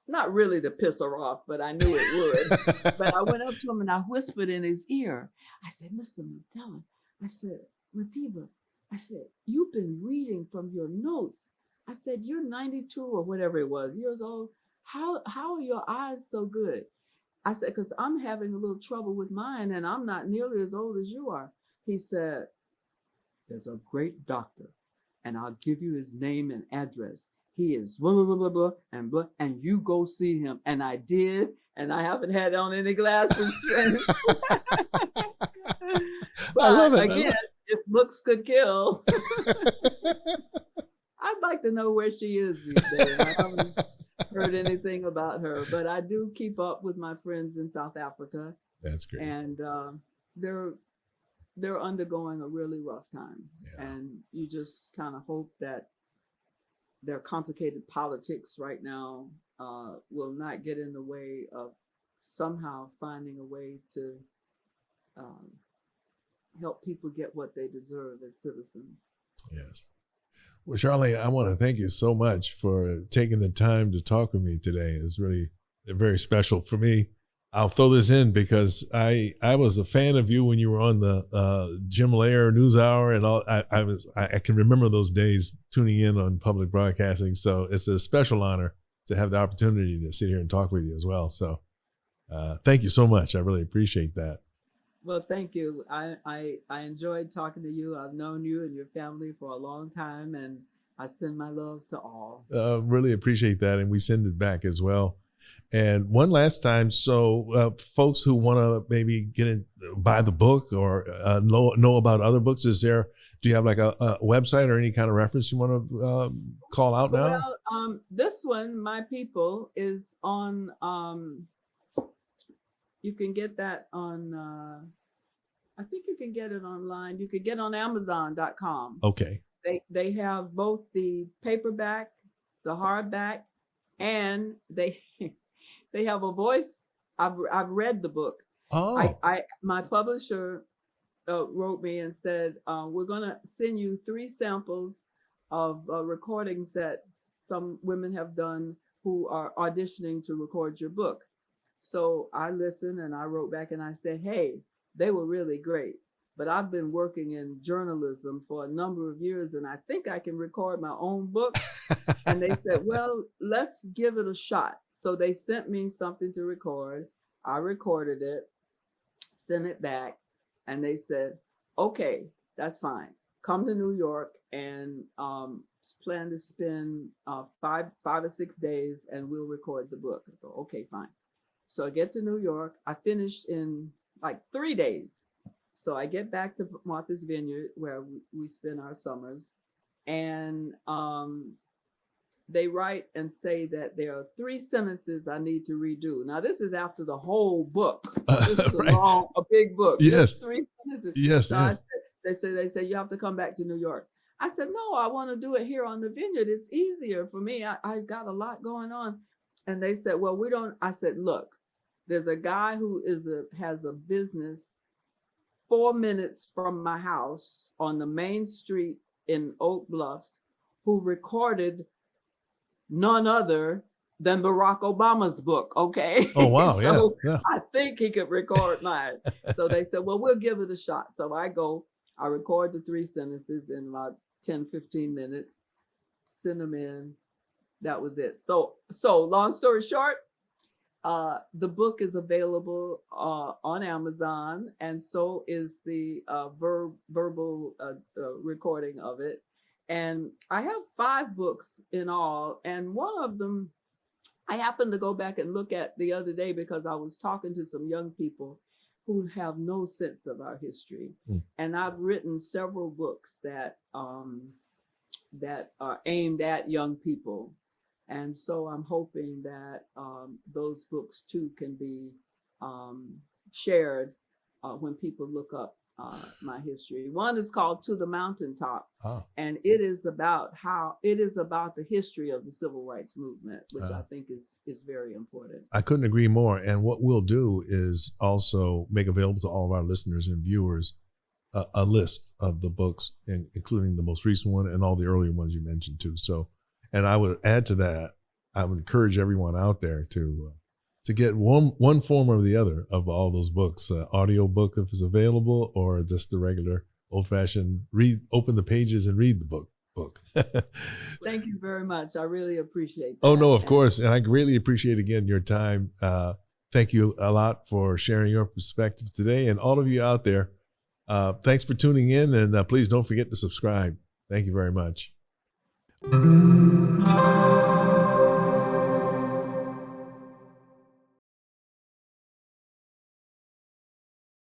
not really to piss her off, but I knew it would. But I went up to him and I whispered in his ear. I said, Mr. Mandela, I said, Madiba, I said, you've been reading from your notes. I said, you're 92 or whatever it was, years old. How are your eyes so good? I said, because I'm having a little trouble with mine, and I'm not nearly as old as you are. He said, there's a great doctor, and I'll give you his name and address. He is blah, blah, blah, blah, blah, and you go see him. And I did, and I haven't had on any glasses since. But I love it, again, if looks could kill. I'd like to know where she is these days. I haven't heard anything about her, but I do keep up with my friends in South Africa. That's great. And they're undergoing a really rough time. Yeah. And you just kind of hope that their complicated politics right now will not get in the way of somehow finding a way to help people get what they deserve as citizens. Yes. Well, Charlayne, I want to thank you so much for taking the time to talk with me today. It's really they're very special for me. I'll throw this in because I was a fan of you when you were on the Jim Lair NewsHour and all. I can remember those days tuning in on public broadcasting. So it's a special honor to have the opportunity to sit here and talk with you as well. So thank you so much. I really appreciate that. Well, thank you. I enjoyed talking to you. I've known you and your family for a long time, and I send my love to all. Really appreciate that, and we send it back as well. And one last time, so folks who want to maybe buy the book or know about other books, do you have like a website or any kind of reference you want to call out now? Well, this one, My People, is on, you can get that on, I think you can get it online. You could get on Amazon.com. Okay. They have both the paperback, the hardback, and they have a voice. I've read the book. Oh. My publisher wrote me and said, we're going to send you 3 samples of recordings that some women have done who are auditioning to record your book. So I listened and I wrote back and I said, hey, they were really great, but I've been working in journalism for a number of years and I think I can record my own book. And they said, well, let's give it a shot. So they sent me something to record. I recorded it, sent it back, and they said, okay, that's fine. Come to New York and plan to spend 5 or 6 days and we'll record the book. So, okay, fine. So I get to New York. I finished in like 3 days. So I get back to Martha's Vineyard where we spend our summers, and they write and say that there are 3 sentences I need to redo. Now this is after the whole book. This is Right. a big book. Yes. There's 3 sentences. Yes. So Yes. they say you have to come back to New York. I said, no, I want to do it here on the vineyard. It's easier for me. I got a lot going on. And they said, well, we don't. I said, look, there's a guy who has a business 4 minutes from my house on the main street in Oak Bluffs who recorded none other than Barack Obama's book. Okay. Oh, wow. So yeah. I think he could record mine. So they said, well, we'll give it a shot. So I record the 3 sentences in about 10, 15 minutes, send them in. That was it. So long story short, the book is available on Amazon, and so is the verbal recording of it. And I have 5 books in all, and one of them I happened to go back and look at the other day because I was talking to some young people who have no sense of our history. And I've written several books that are aimed at young people. And so I'm hoping that those books too can be shared when people look up my history. One is called To the Mountaintop, and it is about the history of the civil rights movement, which I think is very important. I couldn't agree more. And what we'll do is also make available to all of our listeners and viewers a list of the books, including the most recent one and all the earlier ones you mentioned too. So, and I would add to that, I would encourage everyone out there to get one form or the other of all those books, audio book if it's available, or just the regular old-fashioned open the pages and read the book. Thank you very much. I really appreciate that. Oh, no, of course. And I greatly appreciate, again, your time. Thank you a lot for sharing your perspective today. And all of you out there, thanks for tuning in. And please don't forget to subscribe. Thank you very much.